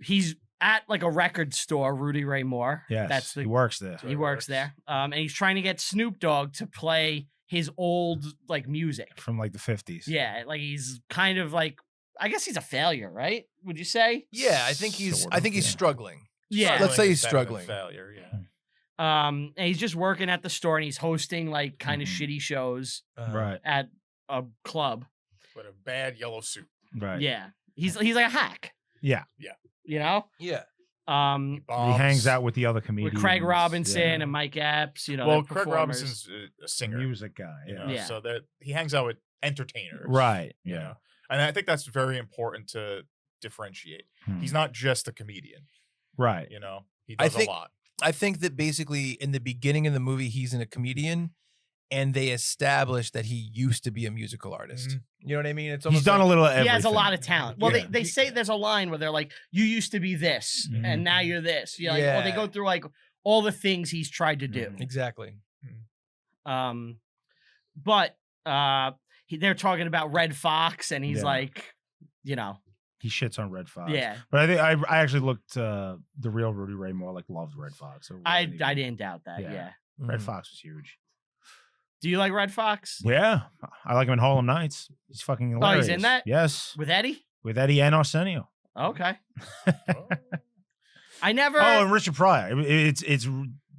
he's at like a record store, Rudy Ray Moore. Yes, That's he works there. he works there. And he's trying to get Snoop Dogg to play his old like music. From like the 50s. Yeah, like he's kind of like, I guess he's a failure, right? Would you say? Yeah, I think he's Sort I of, think he's yeah. struggling. Yeah. Let's say he's Is better than struggling. Failure, yeah. And he's just working at the store and he's hosting like kind of Mhm. shitty shows Right. at a club. With a bad yellow suit. Right. Yeah. He's like a hack. Yeah. You know? Yeah. He hangs out with the other comedians. With Craig Robinson yeah. and Mike Epps, you know. Well, they're Craig performers. Robinson's a singer. music guy. You Yeah. know, Yeah. so that he hangs out with entertainers. Right. You Yeah. know? And I think that's very important to differentiate. He's not just a comedian. right. You know, he I does think- a lot. I think that basically in the beginning of the movie, he's a comedian, and they established that he used to be a musical artist. You know what I mean? It's He's almost done like, a little of He everything. has a lot of talent. Well, Yeah. they say there's a line where they're like, "You used to be this, Mhm. and now you're this." You're like, well, they Yeah. go through like all the things he's tried to do. Mhm. exactly. But they're talking about Red Fox, and he's Yeah. like, you know, He shits on Red Fox. yeah. But I think I actually looked the real Rudy Ray Moore like loved Red Fox. So it I wasn't even- didn't doubt that. Yeah. Yeah. Red Mhm. Fox was huge. Do you like Red Fox Yeah. I like him in Harlem Nights. He's fucking Oh, hilarious. he's in that? Yes. with Eddie? With Eddie and Arsenio. Okay. Oh. I never. Oh, and Richard Pryor.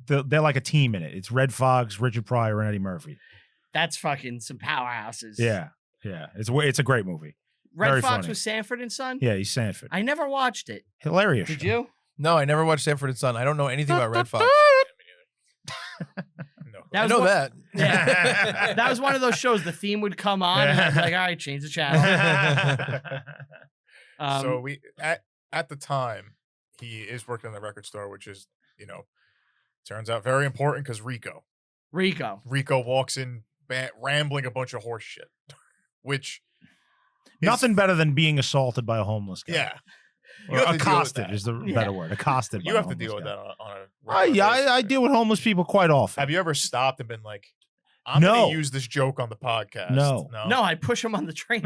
They're like a team in it. It's Red Fox, Richard Pryor, and Eddie Murphy. That's fucking some powerhouses. Yeah. Yeah. It's a great movie. Red very Fox funny. was Sanford and Son. Yeah, he's Sanford. I never watched it. Hilarious. Did show. you? No, I never watched Sanford and Son. I don't know anything about Red Fox. No. That I was know one- that. Yeah. That was one of those shows. The theme would come on, and I'd be like, "All right, change the channel." So we at the time he is working in the record store, which is, you know, turns out very important because Rico walks in rambling a bunch of horse shit, which is- Nothing better than being assaulted by a homeless guy. Yeah, Or You have to deal with accosted that. is the Yeah. better word. Accosted. you by a have to deal homeless with guy. that on a regular Yeah, basis, I right? deal with homeless people quite often. Have you ever stopped and been like, I'm No. gonna use this joke on the podcast? No. no, I push him on the train.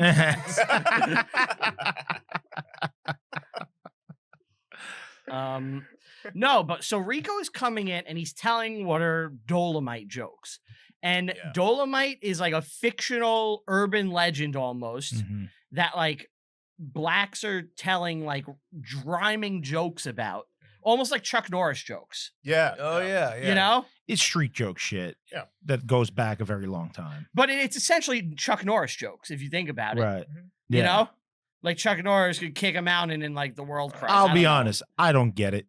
No, but so Rico is coming in and he's telling what are Dolomite jokes. And Yeah. Dolomite is like a fictional urban legend almost Mhm. that like blacks are telling like rhyming jokes about, almost like Chuck Norris jokes, Yeah. Oh yeah, yeah. you know? It's street joke shit. Yeah. That goes back a very long time. But it's essentially Chuck Norris jokes if you think about it. Right. Mhm. You Yeah. know? Like Chuck Norris could kick a mountain and like the world cries. I I'll don't be know. honest. I don't get it.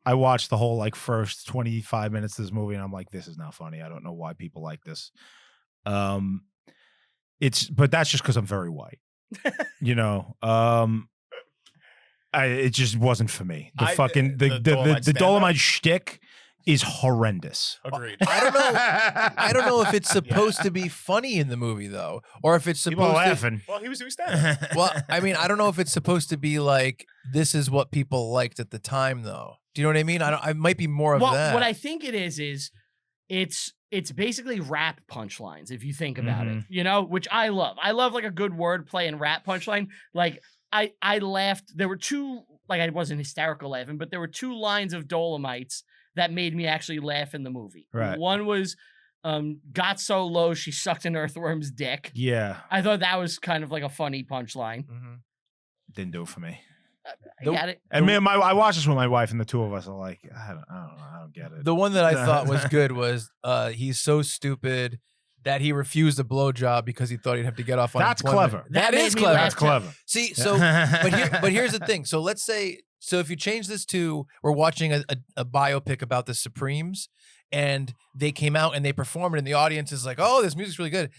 I watched the whole like first 25 minutes of this movie and I'm like, this is not funny. I don't know why people like this. But that's just because I'm very white. You know. It just wasn't for me. The fucking the Dolomite the stand-up? Dolomite shtick is horrendous. Agreed. I don't know if it's supposed to be funny in the movie though, or if it's People are supposed to. laughing. Well, he was doing stand-up. Well, I mean, I don't know if it's supposed to be like this is what people liked at the time, though. Do you know what I mean? I might be more of Well, that. what I think it is it's basically rap punchlines if you think about it, you know, which I love. I love like a good wordplay and rap punchline. Like I laughed. There were two, like I wasn't hysterical laughing, but there were two lines of Dolomites that made me actually laugh in the movie. Right. One was got so low she sucked an earthworm's dick. Yeah. I thought that was kind of like a funny punchline. Mhm. Didn't do it for me. I The- get it. And me and I watched this with my wife, and the two of us are like, I don't know, I don't get it. The one that I thought was good was he's so stupid that he refused a blowjob because he thought he'd have to get off That's unemployment. clever. That That made is me clever. laugh That's too. clever. See, so but here's the thing. So let's say if you change this to we're watching a biopic about the Supremes and they came out and they performed and the audience is like, oh, this music's really good.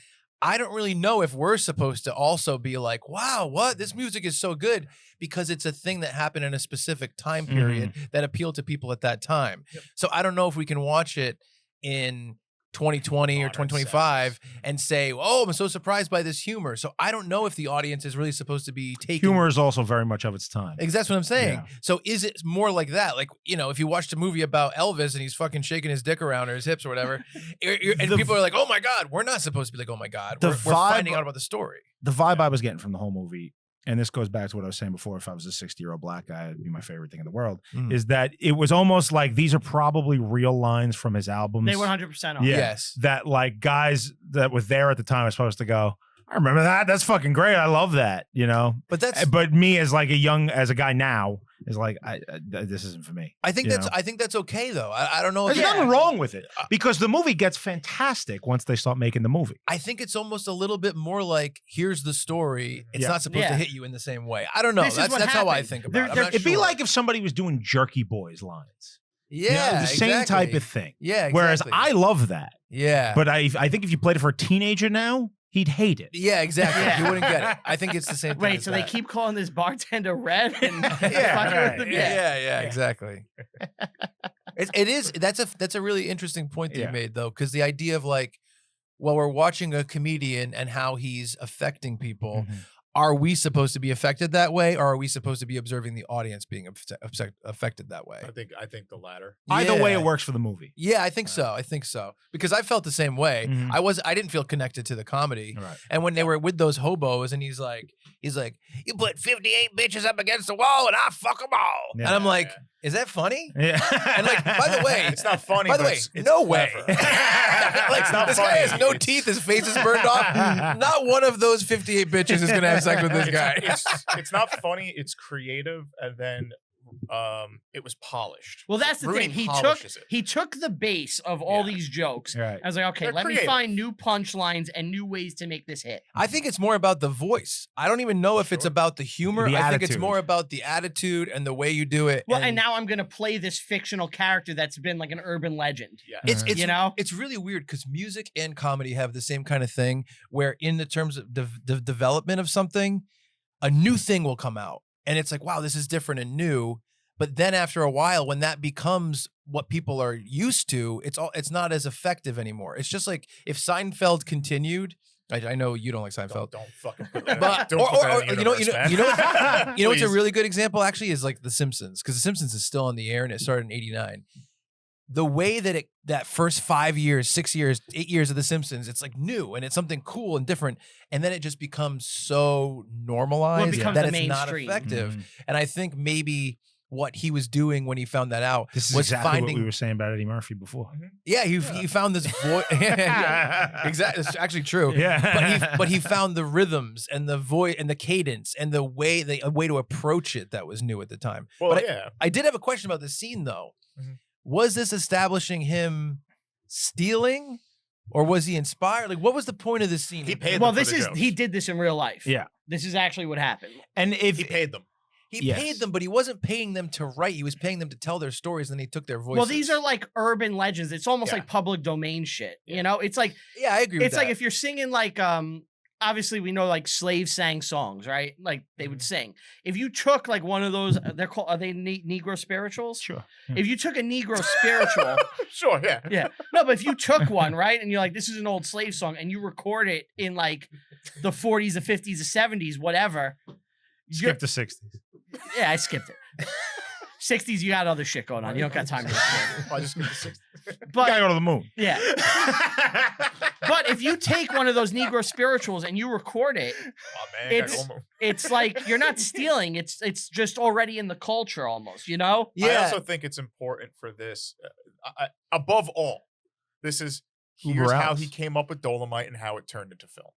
I don't really know if we're supposed to also be like, wow, what? This music is so good because it's a thing that happened in a specific time period that appealed to people at that time. Yep. So I don't know if we can watch it in 2020 or Modern 2025 sadness. and say, "Oh, I'm so surprised by this humor." So I don't know if the audience is really supposed to be taking Humor is also very much of its time. Exactly, that's what I'm saying. Yeah. So is it more like that? Like, you know, if you watched a movie about Elvis and he's fucking shaking his dick around or his hips or whatever, and people are like, "Oh my God," we're not supposed to be like, "Oh my God." The We're vibe- finding out about the story. The vibe I was getting from the whole movie, and this goes back to what I was saying before, if I was a 60-year-old black guy, it'd be my favorite thing in the world, Mm. is that it was almost like these are probably real lines from his albums. They 100% are. Yeah. Yes. That like guys that were there at the time are supposed to go, I remember that. That's fucking great. I love that, you know? But that's But me as like as a guy now is like, this isn't for me. I think you that's know? I think that's okay though. I don't know if There's nothing wrong with it because the movie gets fantastic once they start making the movie. I think it's almost a little bit more like, here's the story. It's Yeah. not supposed to Yeah. hit you in the same way. I don't know. This is That's what how I happened. think about There- it. I'm there- not It'd be sure. like if somebody was doing Jerky Boys lines. yeah, You know, the same type of thing. Yeah, exactly. Whereas I love that. yeah. But I think if you played it for a teenager now, he'd hate it. Yeah, exactly. Yeah. You wouldn't get it. I think it's the same thing. Wait, as so they that. keep calling this bartender Red and Yeah, fucking right. with him? Yeah, exactly. It is. That's a really interesting point that Yeah. you made though, because the idea of like, well, we're watching a comedian and how he's affecting people. Mhm. Are we supposed to be affected that way, or are we supposed to be observing the audience being affected that way? I think the latter. Either way, Yeah. it works for the movie. Yeah, I think so. I think so because I felt the same way. Mhm. I didn't feel connected to the comedy. Right. And when they were with those hobos, and he's like, you put 58 bitches up against the wall, and I fuck them all. Yeah. And I'm like, is that funny? Yeah. And like, by the way, It's not funny. by the but way, it's no way. clever. Like, It's not this guy funny. has no It's- teeth. His face is burned off. Not one of those 58 bitches is gonna have sex with this guy. It's not funny. It's creative, and then it was polished. Well, that's the Rudy thing. He polishes it. took the base of all Yeah. these jokes. Right. I was like, okay, They're let me creative. find new punchlines and new ways to make this hit. I think it's more about the voice. I don't even know if it's Sure. about the humor. The I think it's attitude. more about the attitude and the way you do it. Well, and now I'm gonna play this fictional character that's been like an urban legend. Yeah. it's You know? it's really weird because music and comedy have the same kind of thing where in the terms of the development of something, a new thing will come out and it's like, wow, this is different and new. But then after a while, when that becomes what people are used to, it's not as effective anymore. It's just like if Seinfeld continued. I know you don't like Seinfeld. Don't fucking put that. But don't put that in the universe, man. you know what's a Please. really good example actually is like The Simpsons, because The Simpsons is still on the air and it started in '89. The way that that first 5 years, 6 years, 8 years of The Simpsons, it's like new and it's something cool and different, and then it just becomes so normalized becomes that the it's not mainstream. effective. Mhm. And I think maybe what he was doing when he found that out This is was exactly finding. what we were saying about Eddie Murphy before. Yeah, he found this voice. Exactly, it's actually true. Yeah. But he found the rhythms and the voice and the cadence and a way to approach it that was new at the time. Well, but yeah. I did have a question about the scene though. Mhm. Was this establishing him stealing, or was he inspired? Like, what was the point of this scene? He paid Well, them for this the is jokes. he did this in real life. Yeah. This is actually what happened. And if He paid them. He Yes. paid them, but he wasn't paying them to write. He was paying them to tell their stories, and then he took their voices. Well, these are like urban legends. It's almost Yeah. like public domain shit. You know, it's like yeah, I agree. With it's like that. if you're singing like obviously we know like slaves sang songs, right? Like they would sing. If you took like one of those, they're called are they Negro spirituals? sure. If you took a Negro spiritual, Sure, yeah. yeah, no, but if you took one, right, and you're like, this is an old slave song, and you record it in like the 40s, the 50s, the 70s, whatever. Skip the 60s. Yeah, I skipped it. 60s, you got other shit going on. You don't got time to record. I just skipped the 6. You gotta But go to the moon. yeah. But if you take one of those Negro spirituals and you record it, Oh, man. It's- it's like you're not stealing. It's just already in the culture almost, you know? I yeah, also think it's important for this. Above all, this is here's Uber how Alice. he came up with Dolomite and how it turned into film.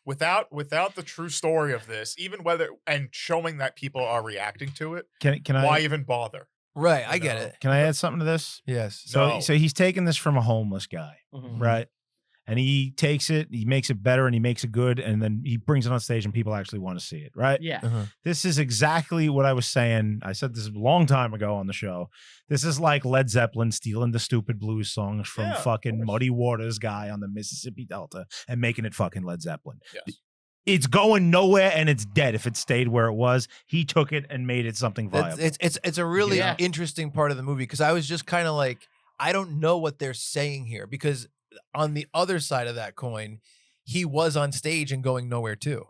Without the true story of this, even whether and showing that people are reacting to it, Can why I even bother? right. I You get know? it. can I add something to this? Yes. So No. so he's taking this from a homeless guy, Mhm. right? And he takes it, he makes it better, and he makes it good, and then he brings it on stage, and people actually want to see it, right? Yeah. This is exactly what I was saying. I said this a long time ago on the show. This is like Led Zeppelin stealing the stupid blues songs from Yeah, of fucking course. Muddy Waters guy on the Mississippi Delta and making it fucking Led Zeppelin. Yes. It's going nowhere and it's dead if it stayed where it was. He took it and made it something viable. It's a really Yeah. interesting part of the movie because I was just kind of like, I don't know what they're saying here because on the other side of that coin, he was on stage and going nowhere too.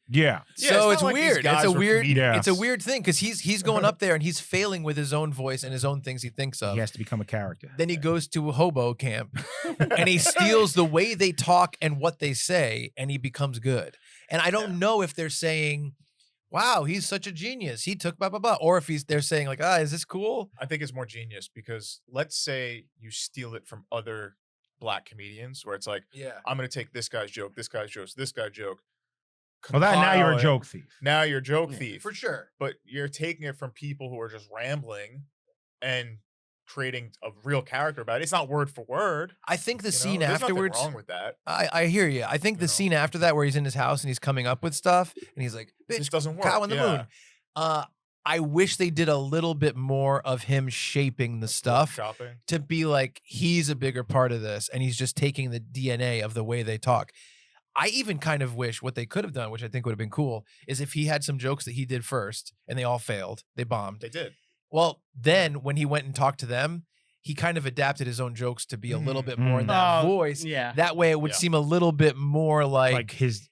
Yeah. So not it's like these weird. It's guys a were weird. comedians. It's a weird thing because he's going up there and he's failing with his own voice and his own things he thinks of. He has to become a character. Then he goes to a hobo camp and he steals the way they talk and what they say, and he becomes good. And I don't know if they're saying, "Wow, he's such a genius. He took blah blah blah," or if they're saying like, "Ah, is this cool?" I think it's more genius because let's say you steal it from other black comedians, where it's like, Yeah. I'm gonna take this guy's joke, this guy's joke, this guy's joke. Well, now you're compile a it. joke thief. Now you're a joke Yeah, thief. For sure. But you're taking it from people who are just rambling and creating a real character about it. It's not word for word. I think the you know? scene There's nothing afterwards. wrong with that. I hear you. I think the You know? scene after that where he's in his house and he's coming up with stuff and he's like, It "Bitch, just doesn't work. cow on the Yeah. moon." I wish they did a little bit more of him shaping the stuff Shopping. to be like he's a bigger part of this and he's just taking the DNA of the way they talk. I even kind of wish what they could have done, which I think would have been cool, is if he had some jokes that he did first and they all failed, they bombed. They did. Well, then when he went and talked to them, he kind of adapted his own jokes to be a little bit more in that Oh, voice. Yeah. That way it would Yeah. seem a little bit more Like like his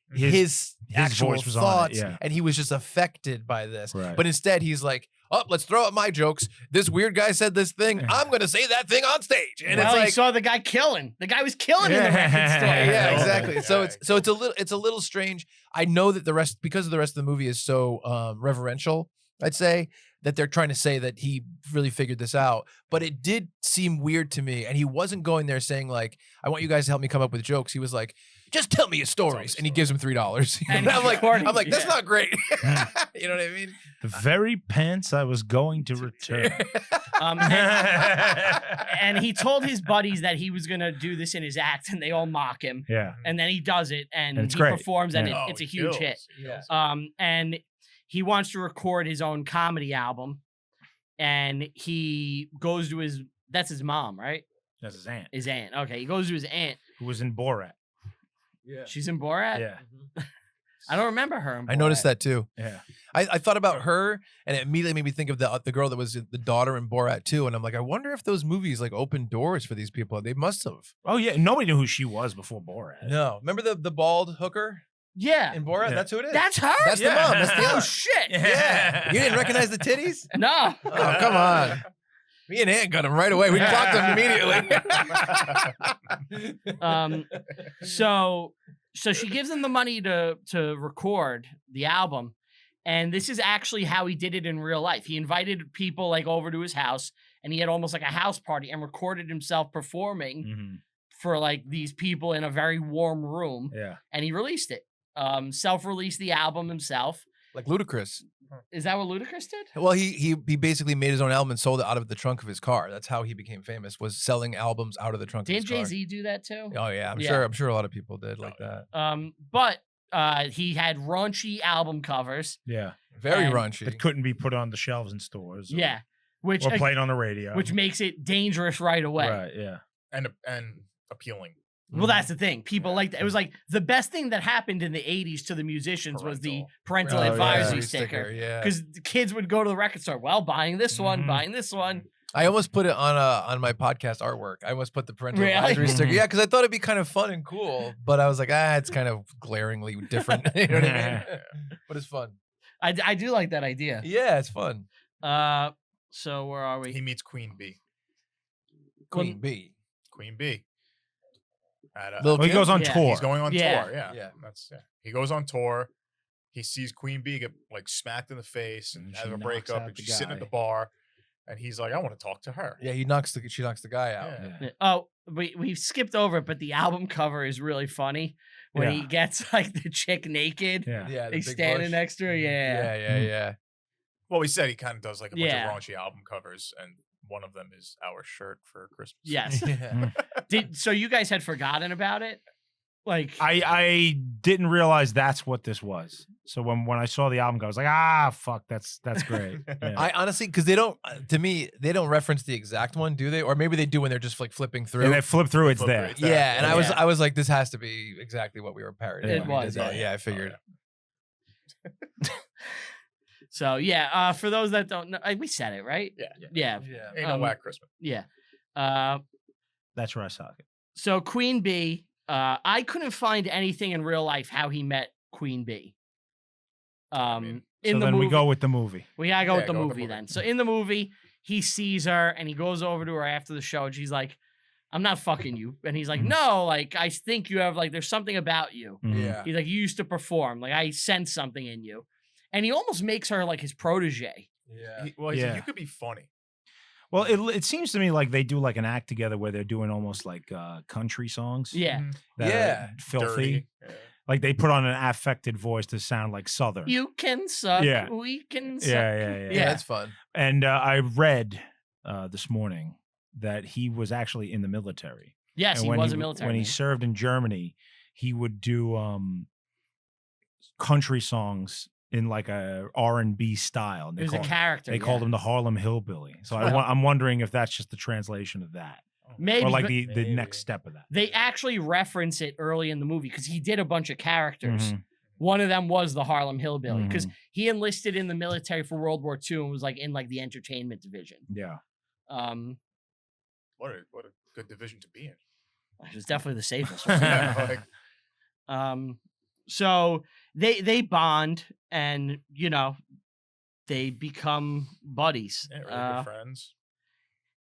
actual voice was on it, thoughts, yeah. and he was just affected by this. Right. But instead, he's like, "Oh, let's throw out my jokes. This weird guy said this thing. I'm going to say that thing on stage." And well, it's he like, saw the guy killing. The guy was killing in the record store. yeah, Yeah. exactly. Yeah, So it's exactly. it's a little strange. I know that because of the rest of the movie is so reverential, I'd say, that they're trying to say that he really figured this out. But it did seem weird to me. And he wasn't going there saying like, "I want you guys to help me come up with jokes." He was like, "Just tell me your stories." And he gives him $3. And And I'm like, recording, that's yeah. not great. You know what I mean? The very pants I was going to return. And he told his buddies that he was going to do this in his act, and they all mock him. Yeah. And then he does it, and And it's he great. performs, and Yeah. it's a he huge kills. hit. He kills. And he wants to record his own comedy album, and he goes to that's his mom, right? That's his aunt, His aunt. Okay, he goes to his aunt. who was in Borat. Yeah. She's in Borat? Yeah. I don't remember her in Borat. I noticed that too. Yeah. I thought about her, and it immediately made me think of the girl that was the daughter in Borat too. And I'm like, I wonder if those movies like opened doors for these people. They must have. Oh yeah. Nobody knew who she was before Borat. No, remember the bald hooker Yeah. in Borat? Yeah. That's who it is. That's her? That's Yeah. the mom. That's the Oh, aunt. shit. Yeah, you didn't recognize the titties? No. Oh, come on. Me and Aunt got him right away. We clocked him immediately. So she gives him the money to record the album, and this is actually how he did it in real life. He invited people like over to his house, and he had almost like a house party and recorded himself performing Mhm. for like these people in a very warm room, Yeah. and he released it. Self-released the album himself. Like Ludacris. Is that what Ludacris did? Well, he basically made his own album and sold it out of the trunk of his car. That's how he became famous, was selling albums out of the trunk of Did his car. Jay-Z do that too? Oh yeah, Yeah. I'm sure a lot of people did like that. But he had raunchy album covers. Yeah. Very And- raunchy. That couldn't be put on the shelves in stores. Yeah. Which Or played on the radio. which makes it dangerous right away. Right. Yeah. and appealing. Well, that's the thing. People like that. It was like the best thing that happened in the 80s to the musicians was the parental Oh, yeah. advisory sticker. Yeah. Because the kids would go to the record store, well, buying this one, Mhm. buying this one. I almost put it on my podcast artwork. I almost put the parental Really? advisory sticker. Mhm. Yeah, because I thought it'd be kind of fun and cool, but I was like, it's kind of glaringly different. You know what I mean? But it's fun. I do like that idea. Yeah, it's fun. So where are we? He meets Queen Bee. Queen Bee. Queen Bee. Lil' Well, he Kim? goes on Yeah. tour. He's going on Yeah. tour. Yeah. Yeah. He goes on tour. He sees Queen Bee get like smacked in the face and And has she a knocks breakup, out and the she's sitting at the guy. bar, and he's like, "I want to talk to her." Yeah, she knocks the guy out. Yeah. Yeah. Oh, we skipped over it, but the album cover is really funny when he Yeah. gets like the chick naked. Yeah. Yeah, the He's big standing bush. next to her. Yeah. Yeah. Well, we said he kind of does like a bunch Yeah. of raunchy album covers, and one of them is our shirt for Christmas. Yes. Yeah. So you guys had forgotten about it? Like I didn't realize that's what this was. So when I saw the album, I was like, fuck, that's great. Yeah. I honestly, because they don't, to me, they don't reference the exact one, do they? Or maybe they do when they're just like flipping through. and they flip through, it's Flip there. through, it's there. Yeah, and Yeah. I was like, this has to be exactly what we were parodying. It when we did was, that. yeah. Yeah, I figured. so yeah, for those that don't know, we said it, right? Yeah. Yeah. Yeah. Ain't no Um, whack Christmas. Yeah. That's where I saw it. So Queen Bee, I couldn't find anything in real life how he met Queen Bee. mean, In So the then movie, we go with the movie. we gotta go Yeah, with the go with the movie movie. then. So in the movie, he sees her and he goes over to her after the show and she's like, I'm not fucking you. And he's like, Mhm. no, like, I think you have, like, there's something about you. Mhm. Yeah. He's like, you used to perform. Like, I sense something in you. And he almost makes her like his protege. Yeah. He's like, Yeah. you could be funny. Well, it seems to me like they do like an act together where they're doing almost like country songs. Yeah. Mhm. that are Yeah. filthy. Dirty. Yeah. Like they put on an affected voice to sound like Southern. You can suck. Yeah. We can suck. yeah. Yeah, that's fun. And I read this morning that he was actually in the military. Yes, And he when was a military. When he man. served in Germany, he would do country songs in like a R&B style. And He was a character. They called him the Harlem Hillbilly. So I'm wondering if that's just the translation of that, Maybe. or like but the Maybe. next step of that. they actually reference it early in the movie because he did a bunch of characters. Mhm. One of them was the Harlem Hillbilly because Mhm. he enlisted in the military for World War II and was like in like the entertainment division. Yeah. What a good division to be in. It was definitely the safest one. Yeah, like, So they bond and they become buddies. yeah, really good friends.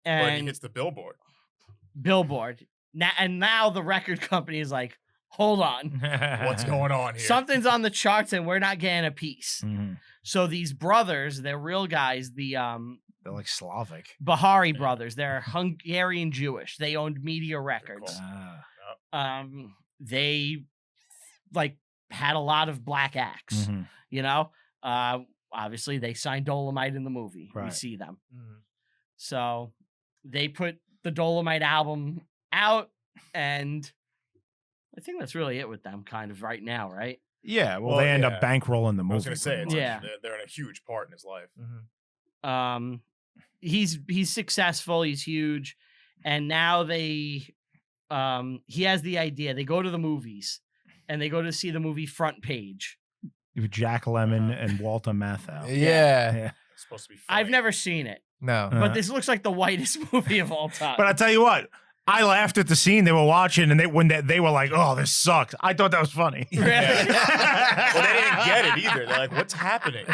But he And hits the billboard. Billboard. Now the record company is like, hold on. What's going on here? Something's on the charts and we're not getting a piece. Mhm. So these brothers, they're real guys, the They're like Slavic. Bahari brothers, they're Hungarian Jewish. They owned Media Records. Ah. They like had a lot of black acts, Mhm. Obviously they signed Dolomite in the movie. We Right. see them. Mhm. So they put the Dolomite album out, and I think that's really it with them kind of right now, right? Yeah. Well, Well, they end yeah. up bankrolling the movie. I was going to say, pretty it's much. Yeah. they're in a huge part in his life. Mhm. He's successful, he's huge, and now he has the idea. They go to the movies and they go to see the movie Front Page. With Jack Lemmon and Walter Matthau. Yeah. Yeah. It's supposed to be funny. I've never seen it, No. but this looks like the whitest movie of all time. But I tell you what, I laughed at the scene they were watching, and they were like, "Oh, this sucks." I thought that was funny. Really? Well, they didn't get it either. They're like, what's happening?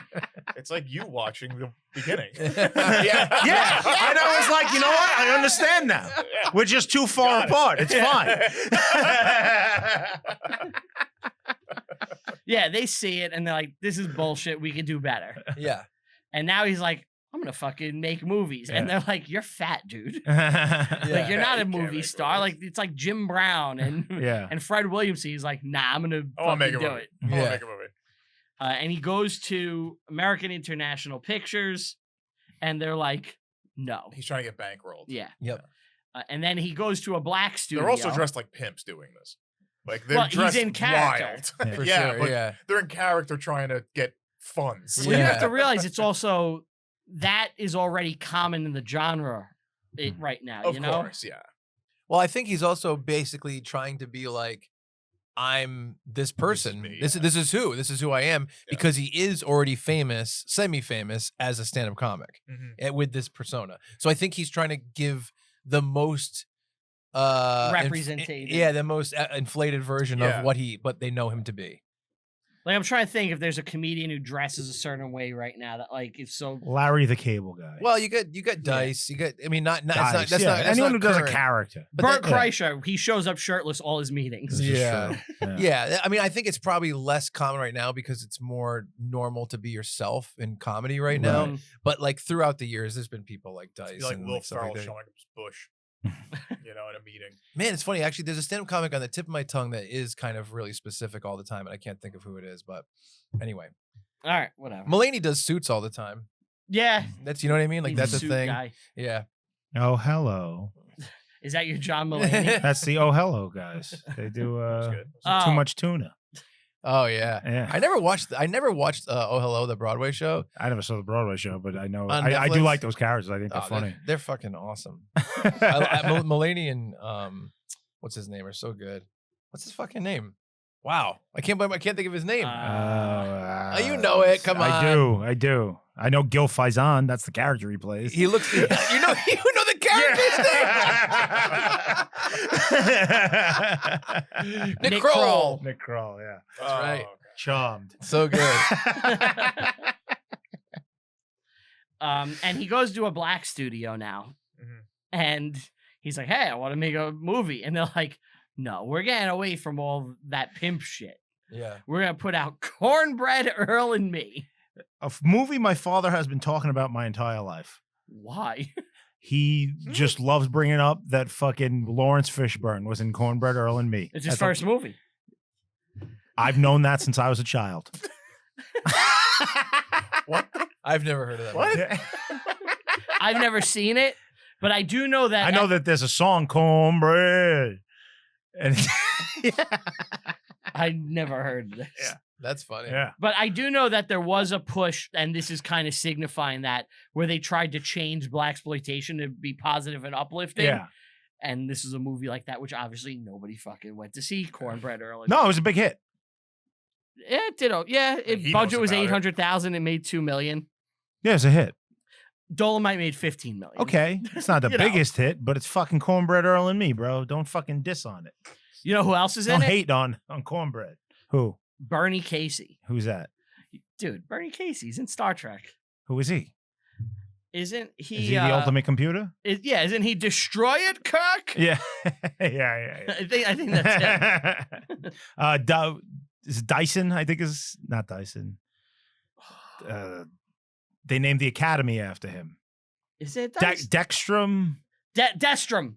It's like you watching the beginning. Yeah, and I was like, you know what? I understand now. Yeah. We're just too far Got it. apart. It's fine. Yeah, they see it and they're like, this is bullshit. We can do better. Yeah. And now he's like, I'm going to fucking make movies. And Yeah. they're like, you're fat, dude. Yeah. Like, you're not you a can't movie make star. movies. Like, it's like Jim Brown and Yeah. and Fred Williamson. He's like, nah, I'm going to I want to fucking make a do movie. it. I want to Yeah. make a movie. And he goes to American International Pictures and they're like, no. He's trying to get bankrolled. Yeah. Yep. And then he goes to a black studio. They're also dressed like pimps doing this. Like they're Well, he's dressed in character. wild. For yeah, sure. but Yeah. they're in character trying to get funds. Well, you have Yeah. to realize it's also, that is already common in the genre right now, Of you know? course, yeah. Well, I think he's also basically trying to be like, I'm this person. me, This yeah. is who I am, because he is already famous, semi-famous as a stand-up comic with this persona. So I think he's trying to give the most Representative. the most inflated version Yeah. of what they know him to be. Like, I'm trying to think if there's a comedian who dresses a certain way right now that, like, is so. Larry the Cable Guy. Well, you got Dice. You got. I mean, not. It's not. Dice, That's yeah. not. That's Anyone not who does a current. character. But Bert that- Kreischer, he shows up shirtless all his meetings. This is Yeah. true. Yeah, I mean, I think it's probably less common right now because it's more normal to be yourself in comedy right now. Um, But like throughout the years, there's been people like Dice. It's like and, Will stuff Ferrell that. showing up his bush, in a meeting. Man, it's funny. Actually, there's a stand-up comic on the tip of my tongue that is kind of really specific all the time, and I can't think of who it is. But anyway, all right, whatever. Mulaney does suits all the time. Yeah. That's you know what I mean. Like he's that's a suit thing. guy. Yeah. Oh, hello. Is that your John Mulaney? That's the Oh Hello guys. They do It was good. too much tuna. Oh yeah. Yeah. I never watched. Oh Hello, the Broadway show. I never saw the Broadway show, but I know On I do Netflix? like those characters. I think they're Oh, funny. They're fucking awesome. Mulaney and what's his name are so good. What's his fucking name? Wow, I can't think of his name. You know it. Come on. I do. I know Gil Faizon. That's the character he plays. He looks. You know the character's name. Nick Kroll. Nick Kroll, yeah. That's right. okay. Charmed. So good. And he goes to a black studio now, and he's like, "Hey, I want to make a movie," and they're like, "No, we're getting away from all that pimp shit. Yeah. We're gonna put out Cornbread Earl and Me." A movie my father has been talking about my entire life. Why? He just loves bringing up that fucking Lawrence Fishburne was in Cornbread Earl and Me. It's his That's first movie. I've known that since I was a child. What? I've never heard of that. What? movie. I've never seen it, but I do know that. I know that there's a song, Cornbread. And I never heard this. Yeah. That's funny. yeah. But I do know that there was a push, and this is kind of signifying that, where they tried to change Blaxploitation to be positive and uplifting. Yeah. And this is a movie like that, which obviously nobody fucking went to see. Cornbread Earl. No, it was a big hit. It did. Yeah, He budget knows was about it. 800,000. It made 2 million. Yeah, it was a hit. Dolomite made 15 million. Okay. It's not the You know. biggest hit, but it's fucking Cornbread Earl and Me, bro. Don't fucking diss on it. You know who else is in Don't it? hate on Cornbread. Who? Bernie Casey. Who's that? Dude, Bernie Casey's in Star Trek. Who is he? Isn't he? Is he the ultimate computer? Yeah, isn't he Destroy It, Kirk? Yeah. yeah. I think that's him. Is it Dyson? I think is not Dyson. They named the Academy after him. Is it Dextrum. Destrom?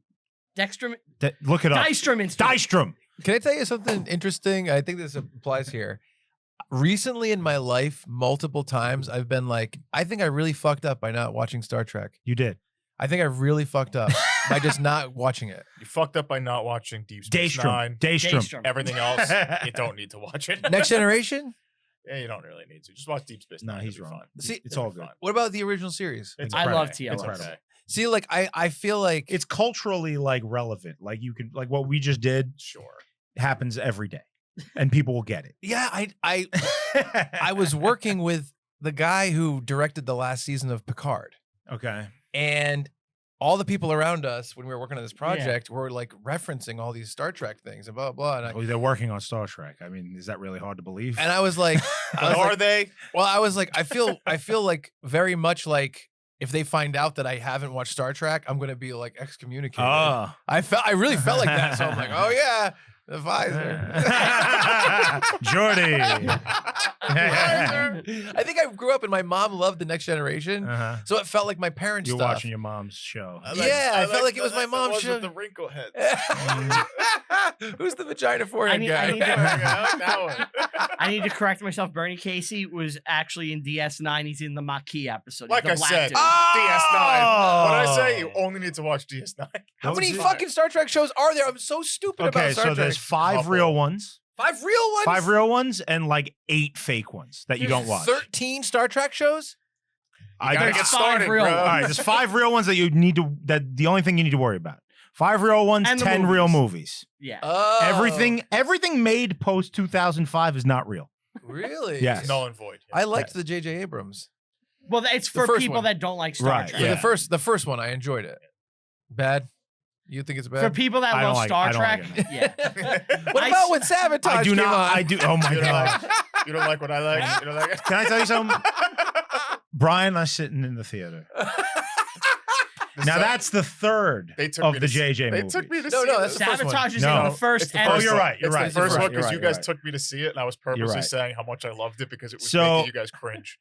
Look it up. Dystrom Institute. Dystrom. Can I tell you something interesting? I think this applies here. Recently in my life, multiple times, I've been like, I think I really fucked up by not watching Star Trek. You did. I think I really fucked up by just not watching it. You fucked up by not watching Deep Space Nine. Daystrom. Everything else, you don't need to watch it. Next Generation? Yeah, you don't really need to. Just watch Deep Space No, Nine. he's It'll be wrong. fun. See, It's all good. Fun. What about the original series? It's I love incredible. TLC. It's okay. See, like I feel like It's culturally like relevant. Like you can like what we just did Sure. happens every day, and people will get it. yeah, I was working with the guy who directed the last season of Picard, Okay. and all the people around us when we were working on this project were like referencing all these Star Trek things and blah blah. And Well, they're working on Star Trek. I mean, is that really hard to believe? I was like, Are they? well, I was like, I feel like very much like if they find out that I haven't watched Star Trek, I'm gonna be like excommunicated. Oh. I really felt like that. So I'm like, oh yeah, the visor. Jordy. I think I grew up and my mom loved The Next Generation, Uh-huh. so it felt like my parents' You're stuff. watching your mom's show. Yeah, I felt like it was my mom's show. With the wrinkle head. Who's the vagina forehead I need guy? to- That one. I need to correct myself. Bernie Casey was actually in DS9. He's in the Maquis episode. He's Like the I black said, dude. DS9. What I say, Oh. you only need to watch DS9. How many It's fucking Star Trek shows are there? I'm so stupid Okay, about Star so Trek. there's 5 Couple. real ones, 5 real ones. 5 real ones, and like 8 fake ones that you don't watch. 13 Star Trek shows. I gotta think- get Five started, real bro. All right, there's 5 real ones that you need to. That the only thing you need to worry about. 5 real ones, And the 10 real movies. movies. Yeah. Oh, Everything made post 2005 is not real. Really? Yes. It's null and void. I liked the J.J. Abrams. Well, it's The for first people one. that don't like Star Right, Trek. yeah. The first one, I enjoyed it. Bad? You think it's For bad? people that I love don't like- Star I don't Trek, like yeah. What about when Sabotage I do came not. on? I do. Oh my You don't god. like, you don't like what I like? You don't like it? Can I tell you something? Brian and I sitting in the theater. Now that's the third They took of me the to see- JJ They movie. took me to No, see no, this. that's the first one. Sabotage is No, in the first It's the and Oh, first you're one. right. You're It's right. the first You're one right, because you're you right, guys you're right. took me to see it, and I was purposely right. saying how much I loved it because it was So- making you guys cringe.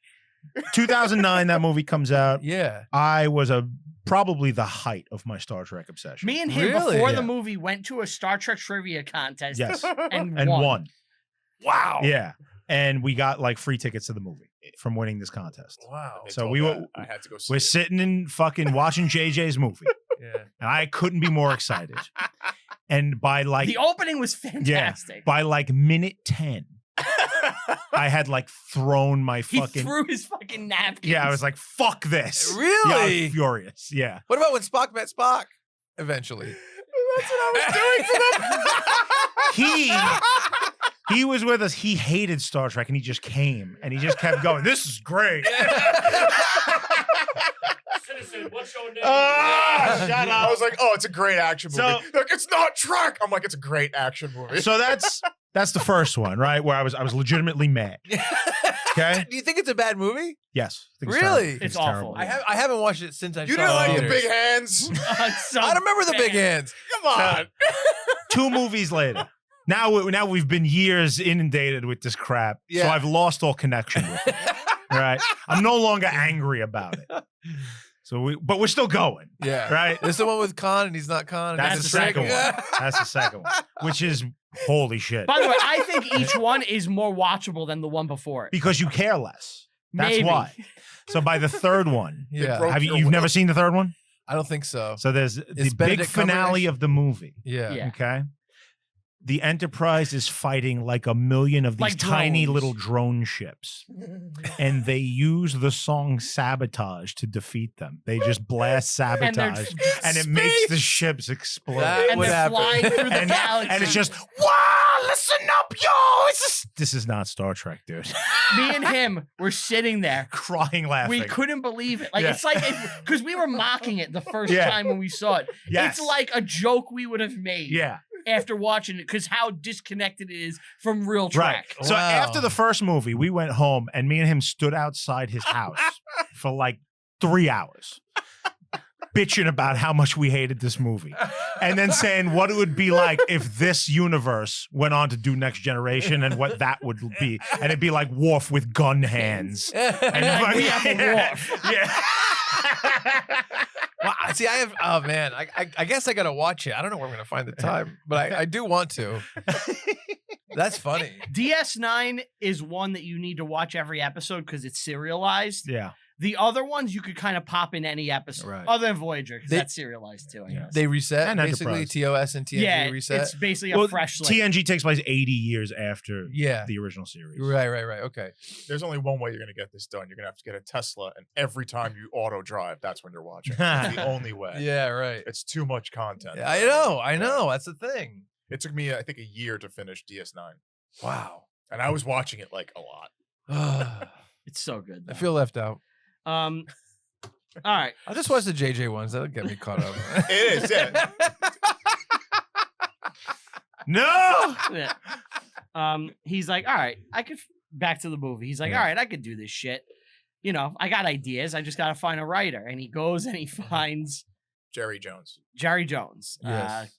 2009, that movie comes out. Yeah. I was probably the height of my Star Trek obsession. me and him Really? before Yeah. the movie went to a Star Trek trivia contest Yes, and and won. Wow. Yeah, and we got like free tickets to the movie from winning this contest. Wow. So we were- I had to go see We're it. sitting and fucking watching JJ's movie, Yeah. and I couldn't be more excited. And by like The opening was fantastic. by like minute 10, I had like thrown my He fucking. threw his fucking napkin. Yeah, I was like, "Fuck this!" Yeah, I Really? was furious. Yeah. What about when Spock met Spock? Eventually. That's what I was doing for them. He was with us. He hated Star Trek, and he just came and he just kept going. This is great. Citizen, what's your name? Ah, shut I up. was like, oh, it's a great action movie. So- They're like, it's not track. I'm like, it's a great action movie. So that's the first one, right? Where I was legitimately mad. Okay. Do you think it's a bad movie? Yes. I think Really? terrible. I think It's awful. terrible. I haven't watched it since I You saw didn't it in like the theaters. big hands? It's so I don't remember the big bad. hands. Come on. 2 movies later. Now we've been years inundated with this crap. So Yeah. I've lost all connection with it. Right? I'm no longer angry about it. But we're still going. Yeah. Right? This is the one with Khan and he's not Khan. That's and the he's second Drake. one. That's the second one. Which is holy shit. By the way, I think each one is more watchable than the one before it. Because you care less. That's Maybe. why. So by the third one, Yeah. broke your you've never will. seen the third one? I don't think so. So there's the big Benedict finale Cumberbatch? of the movie. Yeah. Yeah. Okay. The Enterprise is fighting like a million of these Like tiny drones. little drone ships. And they use the song Sabotage to defeat them. They just blast And they're Sabotage and it makes the ships explode. That and would they're happen. flying through the and, galaxy. and it's just, wow, listen up, yo. This is not Star Trek, dude. me and him were sitting there. Crying, laughing. We couldn't believe it. Like Yeah. it's like because we were mocking it the first Yeah. time when we saw it. Yes. It's like a joke we would have made Yeah. after watching it because how disconnected it is from real Right. track. So Wow. after the first movie, we went home and me and him stood outside his house for like 3 hours. Bitching about how much we hated this movie. And then saying what it would be like if this universe went on to do Next Generation and what that would be. And it'd be like Worf with gun hands. And like, we fucking- have a Worf. Yeah. Well, see, I have. Oh man, I guess I gotta watch it. I don't know where I'm gonna find the time, but I do want to. That's funny. DS9 is one that you need to watch every episode because it's serialized. Yeah. The other ones you could kind of pop in any episode, Right. other than Voyager because They- that's serialized too. I guess. They reset And basically. Enterprise. TOS and TNG yeah, reset. it's basically Well, a fresh slate. TNG takes place 80 years after Yeah. the original series. Right. Okay. There's only one way you're going to get this done. You're going to have to get a Tesla, and every time you auto drive, that's when you're watching. It's the only way. Yeah. Right. It's too much content. Yeah, I know. That's the thing. It took me, I think, a year to finish DS9. Wow. And I was watching it like a lot. It's so good. I though. feel left out. All right. I'll just watch the JJ ones. That'll get me caught up. It is, yeah. No. Yeah. He's like, all right, I could back to the movie. He's like, Yeah. all right, I could do this shit. You know, I got ideas. I just got to find a writer. And he goes and he finds Jerry Jones. Jerry Jones. Yes.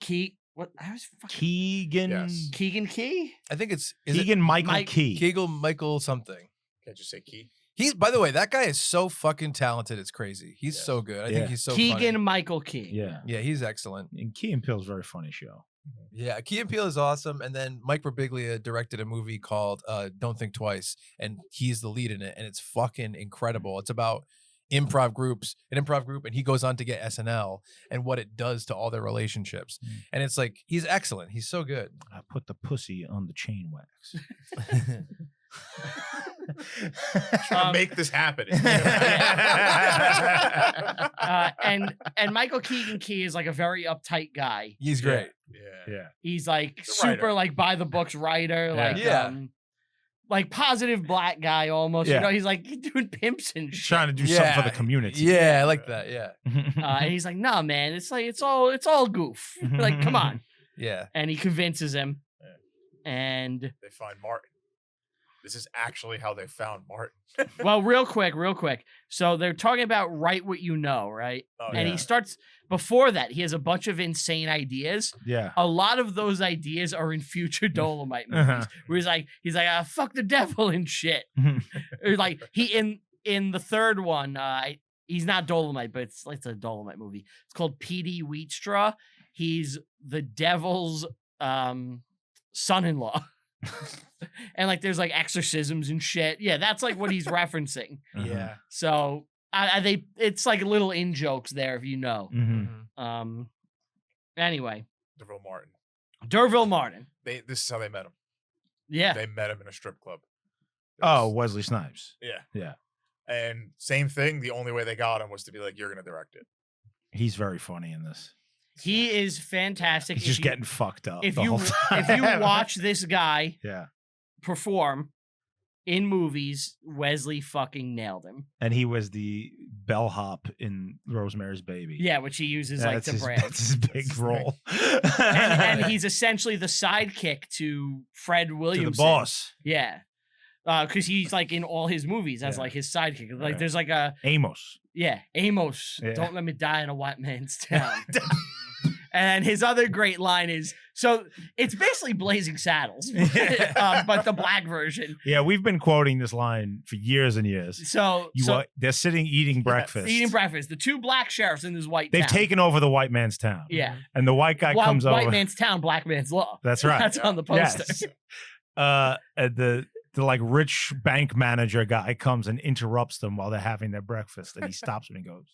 What? I was fucking Keegan. Yes. Keegan Key. I think is Keegan Michael Mike- Key. Kegel Michael something. Can't just say Key. He's, by the way, that guy is so fucking talented. It's crazy. He's Yes. so good. I Yeah. think he's so Keegan funny. Michael Key. Yeah. Yeah, he's excellent. And Key and Peele's a very funny show. Yeah, Key and Peele is awesome. And then Mike Birbiglia directed a movie called Don't Think Twice, and he's the lead in it, and it's fucking incredible. It's about an improv group, and he goes on to get SNL and what it does to all their relationships. Mm. And it's like he's excellent. He's so good. I put the pussy on the chain wax. Trying to make this happen. And Michael Keegan Key is like a very uptight guy. He's great. Yeah. Yeah. He's like He's a writer. super like by the books writer. Yeah. Like Yeah. like positive black guy almost. Yeah. You know, he's like doing pimps and He's shit. trying to do something for the community. Yeah, I like that. Yeah. And he's like, nah, man, it's like it's all goof. Like, come on. Yeah. And he convinces him. Yeah. And They find Martin. This is actually how they found Martin. well, real quick. So they're talking about write what you know, right? Oh, And yeah. he starts before that, he has a bunch of insane ideas. Yeah. A lot of those ideas are in future Dolomite movies. Uh-huh. Where he's like, fuck the devil and shit. Or like he in the third one, he's not Dolomite, but it's a Dolomite movie. It's called P.D. Wheatstraw. He's the devil's son-in-law. And like there's like exorcisms and shit. Yeah, that's like what he's referencing. Yeah. So it's like little in jokes there if you know. Mhm. Anyway, DeVille Martin. D'Urville Martin. This is how they met him. Yeah. They met him in a strip club. Oh, Wesley Snipes. Yeah. Yeah. And same thing. The only way they got him was to be like, you're going to direct it. He's very funny in this. He is fantastic. He's just getting fucked up. if the you whole time. if you watch this guy Yeah. perform in movies, Wesley fucking nailed him. And he was the bellhop in Rosemary's Baby. Yeah, which he uses like to brand. That's his big role. and he's essentially the sidekick to Fred Williamson. To the boss. Yeah. Because he's like in all his movies as like his sidekick. Like there's like a Amos. Yeah, Amos. Yeah. Don't let me die in a white man's town. And his other great line is, so it's basically Blazing Saddles, but the black version. Yeah, we've been quoting this line for years and years. So They're sitting eating breakfast. Eating breakfast. The two black sheriffs in this white They've town. taken over the white man's town. Yeah. And the white guy comes white over. man's town, black man's law. That's right. That's on the poster. Yes. And the like rich bank manager guy comes and interrupts them while they're having their breakfast. And he stops them and goes,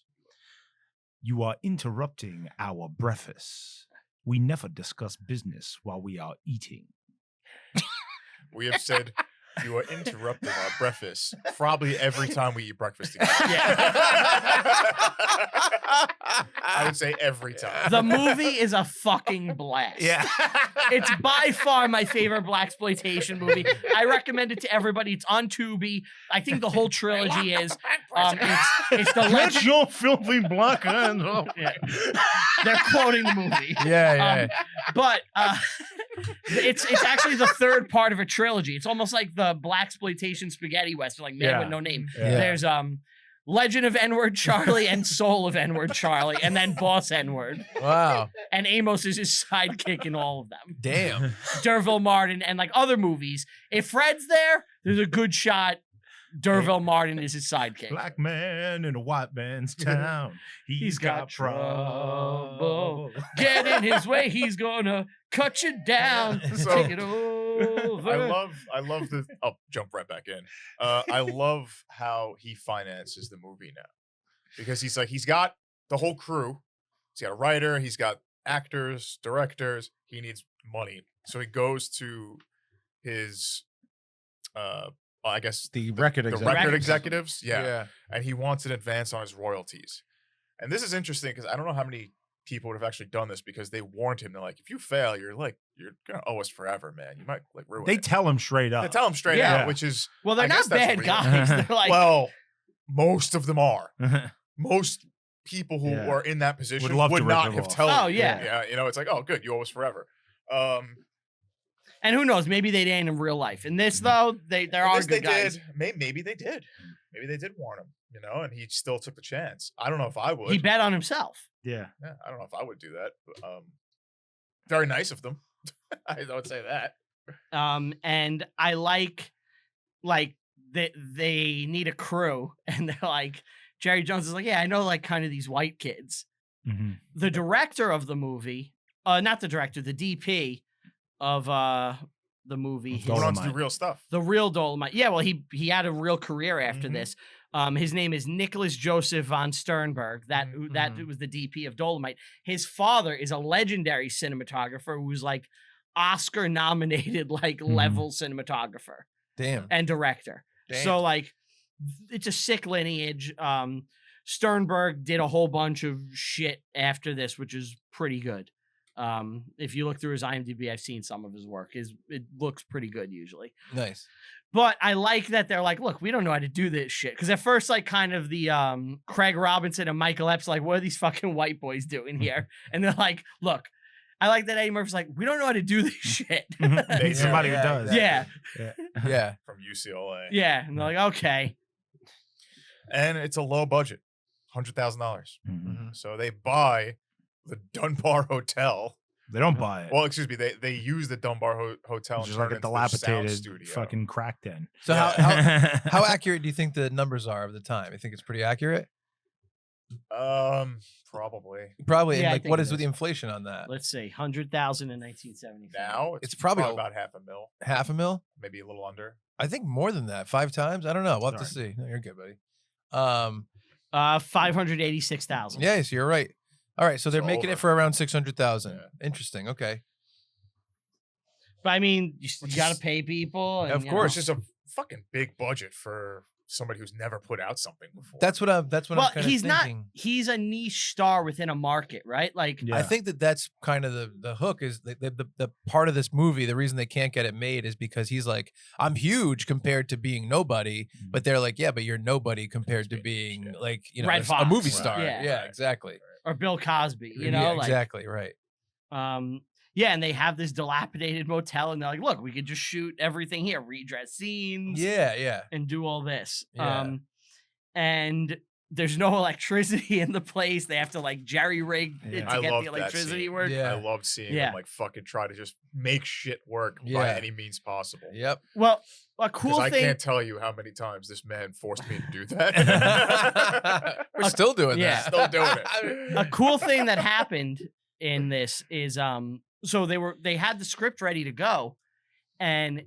"You are interrupting our breakfast. We never discuss business while we are eating." We have said you are interrupting our breakfast probably every time we eat breakfast together. I would say every time. The movie is a fucking blast. Yeah. It's by far my favorite Blaxploitation movie. I recommend it to everybody. It's on Tubi. I think the whole trilogy is. It's the Get legend. your filthy black hands off. Yeah. They're quoting the movie. Yeah. But it's actually the third part of a trilogy. It's almost like the Blaxploitation spaghetti western, like Man with No Name. Yeah. There's Legend of N-Word Charlie and Soul of N-Word Charlie, and then Boss N-Word. Wow. And Amos is his sidekick in all of them. Damn. D'Urville Martin and like other movies. If Fred's there, there's a good shot D'Urville Martin is his sidekick. Black man in a white man's town. He's got trouble. Get in his way, he's gonna cut you down. So, Take it over. I love the. I'll jump right back in. I love how he finances the movie now, because he's got the whole crew. He's got a writer. He's got actors, directors. He needs money, so he goes to his. I guess The record the executive. record executives. Yeah, and he wants an advance on his royalties. And this is interesting because I don't know how many people would have actually done this, because they warned him. They're like, if you fail, you're gonna owe us forever, man. You might like ruin They it. tell him straight up. They tell him straight Yeah. out, which is Well, they're I guess not that's bad real. guys. They're like, well, most of them are. Yeah. Most people who Yeah. are in that position love would to rip not them have off. told Oh, you. yeah. Yeah, it's like, oh, good, you owe us forever. and who knows? Maybe they didn't in real life. In this, though, there I are guess good they guys. did. Maybe they did. Maybe they did warn him, and he still took the chance. I don't know if I would. He bet on himself. Yeah. Yeah, I don't know if I would do that. But, very nice of them. I would say that. And I like they need a crew, and they're like, Jerry Jones is like, yeah, I know, like kind of these white kids. Mm-hmm. The director of the movie, not the director, the DP of the movie, Of He went on to do Dolomite. real stuff. the real Dolomite. Yeah, well, he had a real career after Mhm. this. His name is Nicholas Joseph von Sternberg. That Mhm. was the DP of Dolomite. His father is a legendary cinematographer who was like Oscar nominated, like level cinematographer Damn. and director. Damn. So like, it's a sick lineage. Sternberg did a whole bunch of shit after this, which is pretty good. If you look through his IMDb, I've seen some of his work. It looks pretty good usually. Nice. But I like that they're like, look, we don't know how to do this shit. Because at first, like, kind of the Craig Robinson and Michael Epps, like, what are these fucking white boys doing here? And they're like, look, I like that Eddie Murphy's like, we don't know how to do this shit. Need somebody Yeah, who does. Yeah. Yeah. From UCLA. Yeah. And they're like, okay. And it's a low budget, $100,000. Mhm. So they buy the Dunbar Hotel. They don't buy it. Well, excuse me, they use the Dunbar Hotel It's and just turn like it a into their sound dilapidated studio. fucking crack den. So Yeah. how accurate do you think the numbers are of the time? You think it's pretty accurate? Probably. Probably. Yeah, I And like, think what it is with the is. inflation on that? Let's see. 100,000 in 1975. Now It's probably about $500,000, $500,000? maybe a little under. I think more than that. 5 times? I don't know. We'll have to Sorry. see. No, you're good, buddy. 586,000. Yes, you're right. All right, so they're So making over. it for around 600,000. Yeah. Interesting. Okay. But I mean, you Which got to is- pay people. And, Of you course. It's just a fucking big budget for somebody who's never put out something before. That's what I'm Well, kind he's of not. thinking. He's a niche star within a market, right? Like, Yeah. I think that's kind of the hook is the part of this movie. The reason they can't get it made is because he's like, I'm huge compared to being nobody, but they're like, yeah, but you're nobody compared to being like, you know, Red a Fox. movie Right. star. Yeah. Yeah, exactly. or Bill Cosby, you know, Yeah, like, exactly right. Yeah, and they have this dilapidated motel, and they're like, look, we could just shoot everything here, redress scenes, Yeah. and do all this. Yeah. And there's no electricity in the place. They have to like jerry rig it Yeah. to I get loved the that electricity scene. work. Yeah. I loved seeing Yeah. him like fucking try to just make shit work by Yeah. any means possible. Yep. Well, a Because cool I thing. can't tell you how many times this man forced me to do that. We're still doing Yeah. that. Still doing it. A cool thing that happened in this is so they had the script ready to go, and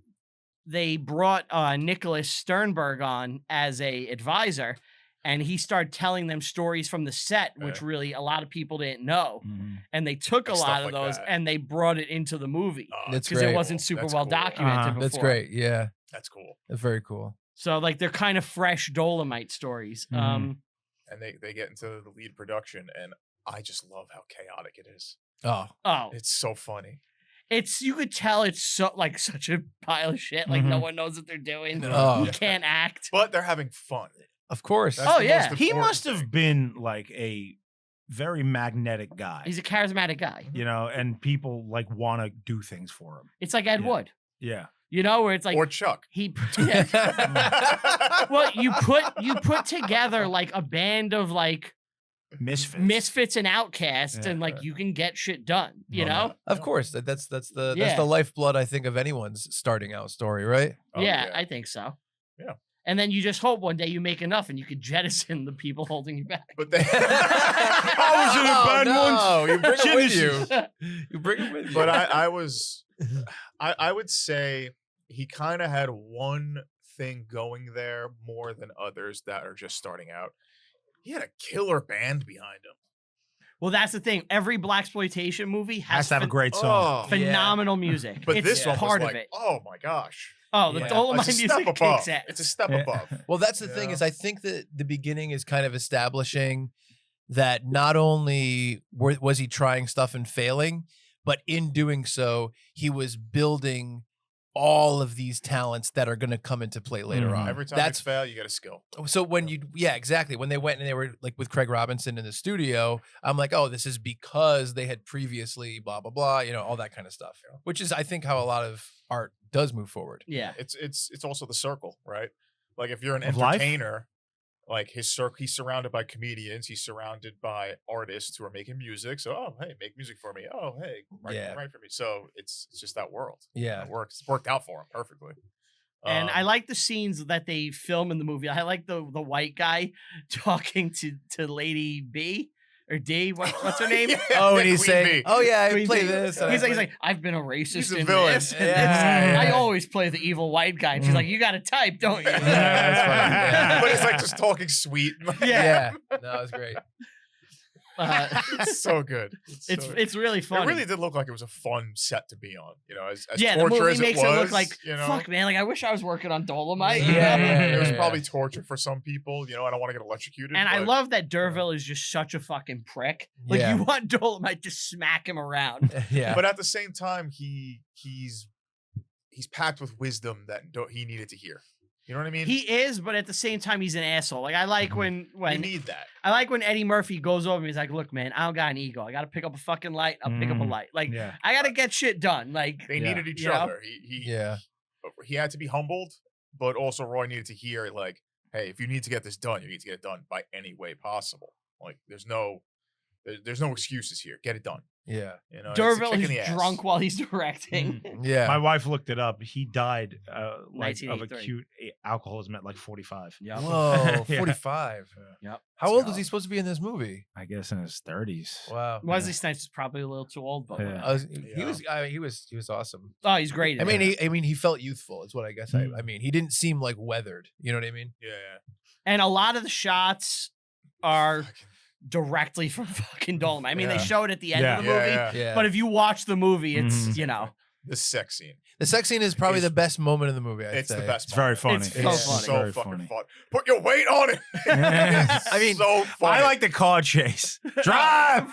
they brought Nicholas Sternberg on as a advisor, and he started telling them stories from the set, which really a lot of people didn't know, and they took a Stuff lot of like those that. and they brought it into the movie Oh, That's because it great. wasn't super That's well cool. documented before. That's great. Yeah. That's cool. That's very cool. So like they're kind of fresh Dolomite stories. Mhm. And they get into the lead production, and I just love how chaotic it is. Oh, Oh, It's so funny. it's you could tell it's so like such a pile of shit. Like no Mhm. one knows what they're doing. Oh. You can't act. But they're having fun. of course. That's Oh, the yeah. most He important must have thing. been like a very magnetic guy, He's a charismatic guy. you know, and people like want to do things for him. It's like Ed Yeah. Wood, Yeah. you know, where it's like or Chuck. he. Yeah. Well, you put together like a band of like misfits and outcasts, Yeah. and like you can get shit done. You Oh, know? Of course. That's the Yeah. lifeblood, I think, of anyone's starting out story, right? Oh, yeah, I think so. Yeah. And then you just hope one day you make enough, and you could jettison the people holding you back. But they I was in a band no, you bring it with Genesis. you. You bring it with you. but I would say he kind of had one thing going there more than others that are just starting out. He had a killer band behind him. Well, that's the thing. Every Blaxploitation movie Has has to have a great song. Oh, phenomenal music. but it's this one part was of like, it. oh my gosh. Oh, the Yeah. Dolomite It's a music step above. kicks ass. It's a step Yeah. above. Well, that's the thing Yeah. is I think that the beginning is kind of establishing that not only was he trying stuff and failing, but in doing so, he was building all of these talents that are going to come into play later Mhm. on. Every time That's you fail, you get a skill. so when exactly. When they went and they were like with Craig Robinson in the studio, I'm like, oh, this is because they had previously blah, blah, blah, you know, all that kind of stuff, which is, I think, how a lot of art does move forward. Yeah. It's also the circle, right? Like if you're an Of life? entertainer, like his circle, he's surrounded by comedians, he's surrounded by artists who are making music. So, oh, hey, make music for me. Oh, hey, write for me. So it's just that world. Yeah. It works. It's worked out for him perfectly. And I like the scenes that they film in the movie. I like the white guy talking to Lady B or D. What's her name? Yeah, Oh, and he's Queen saying, Bee. "Oh yeah, I Queen play Bee. this." He's like, I've been a racist He's a in villain. this. and Yeah, this. yeah, I yeah. always play the evil white guy. And she's like, you got to type, don't you? that's funny. Yeah. but he's like just talking sweet. Yeah. No, it's great. It's so good. It's really funny. It really did look like it was a fun set to be on. You know, as yeah, the torture movie as makes it was, look like, you know, fuck, man. Like, I wish I was working on Dolomite. Yeah, it was yeah. probably torture for some people. You know, I don't want to get electrocuted. And I but- love that Derville is just such a fucking prick. Like, Yeah. you want Dolomite to smack him around. Yeah. But at the same time, he's packed with wisdom that he needed to hear. You know what I mean? He is, but at the same time, he's an asshole. Like, I like you when need that. I like when Eddie Murphy goes over and he's like, look, man, I don't got an ego. I got to pick up a fucking light. I'll pick up a light. Like, Yeah. I got to get shit done. Like, They needed each You know? other. Yeah. He had to be humbled, but also Roy needed to hear like, hey, if you need to get this done, you need to get it done by any way possible. Like, there's no excuses here. Get it done. Yeah. You know, it's a Derville kick in is the ass. drunk while he's directing. Yeah. My wife looked it up. He died like of 1983. acute alcoholism at like 45. Yep. Whoa, Yeah. 45. Yep. How old was he supposed to be in this movie? I guess in his 30s. Wow. Wesley Snipes is probably a little too old, but Yeah. He was awesome. oh, he's great. I in it. mean, he felt youthful. Is what I guess. I mean, he didn't seem like weathered. You know what I mean? Yeah. And a lot of the shots are directly from fucking Dolomite. I mean, they Yeah. show it at the end Yeah. of the movie, Yeah. Yeah. but if you watch the movie, it's Mhm. you know, the sex scene. The sex scene is probably the best moment in the movie. It's I'd the say. best. It's very funny. It's so funny. So Very fucking funny. fun. Put your weight on it. It's I mean, so funny. I like the car chase. Drive.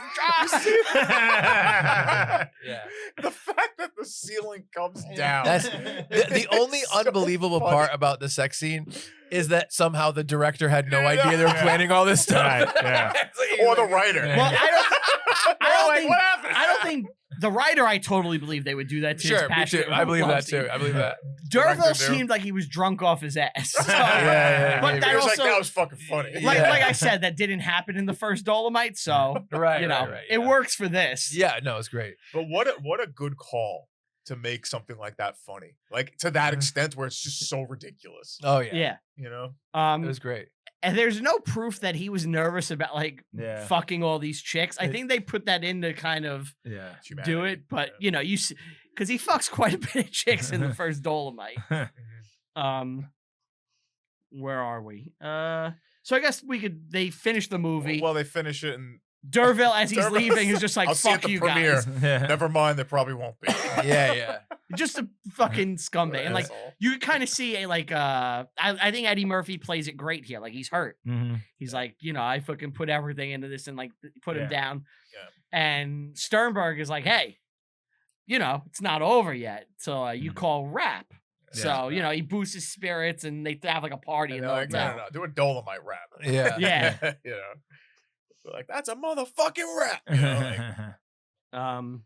Yeah. The fact that the ceiling comes down. That's the only It's so unbelievable funny. part about the sex scene is that somehow the director had no idea they were Yeah. planning all this stuff. Right, yeah. It's like- Or the writer. Yeah. Well, What happened? I don't think the writer. I totally believe they would do that to his Sure, me passionate too. I believe love that scene. too. I believe that. D'Urville Director knew. seemed like he was drunk off his ass. So, yeah, but maybe. that He was also, like, that was fucking funny. like Yeah. I said, that didn't happen in the first Dolomite. So Right, you know, right, it yeah. works for this. Yeah, no, it's great. But what a good call to make something like that funny. Like to that extent where it's just so ridiculous. Oh yeah, Yeah. You know? it was great. And there's no proof that he was nervous about like Yeah. fucking all these chicks. I think they put that in to kind of Yeah. Humanity. do it, but Yeah. you know, you because he fucks quite a bit of chicks in the first Dolomite. Where are we? So I guess they finished the movie. Well, they finish it and D'Urville, as he's D'Urville- leaving, is just like, I'll see you fuck at the you premiere. guys. never mind, there probably won't be. Yeah. Just a fucking scumbag. And like That's all. you kind of see I think Eddie Murphy plays it great here. Like he's hurt. Mhm. He's like, you know, I fucking put everything into this and like put him Yeah. down. Yeah. And Sternberg is like, hey, you know, it's not over yet. So you Mhm. call rap. Yeah. So, you know, he boosts his spirits and they have like a party And in they're the like, no, hotel. no, no, do a Dolomite rap. Yeah. Yeah. You know? They're like, that's a motherfucking rap. You know? Like,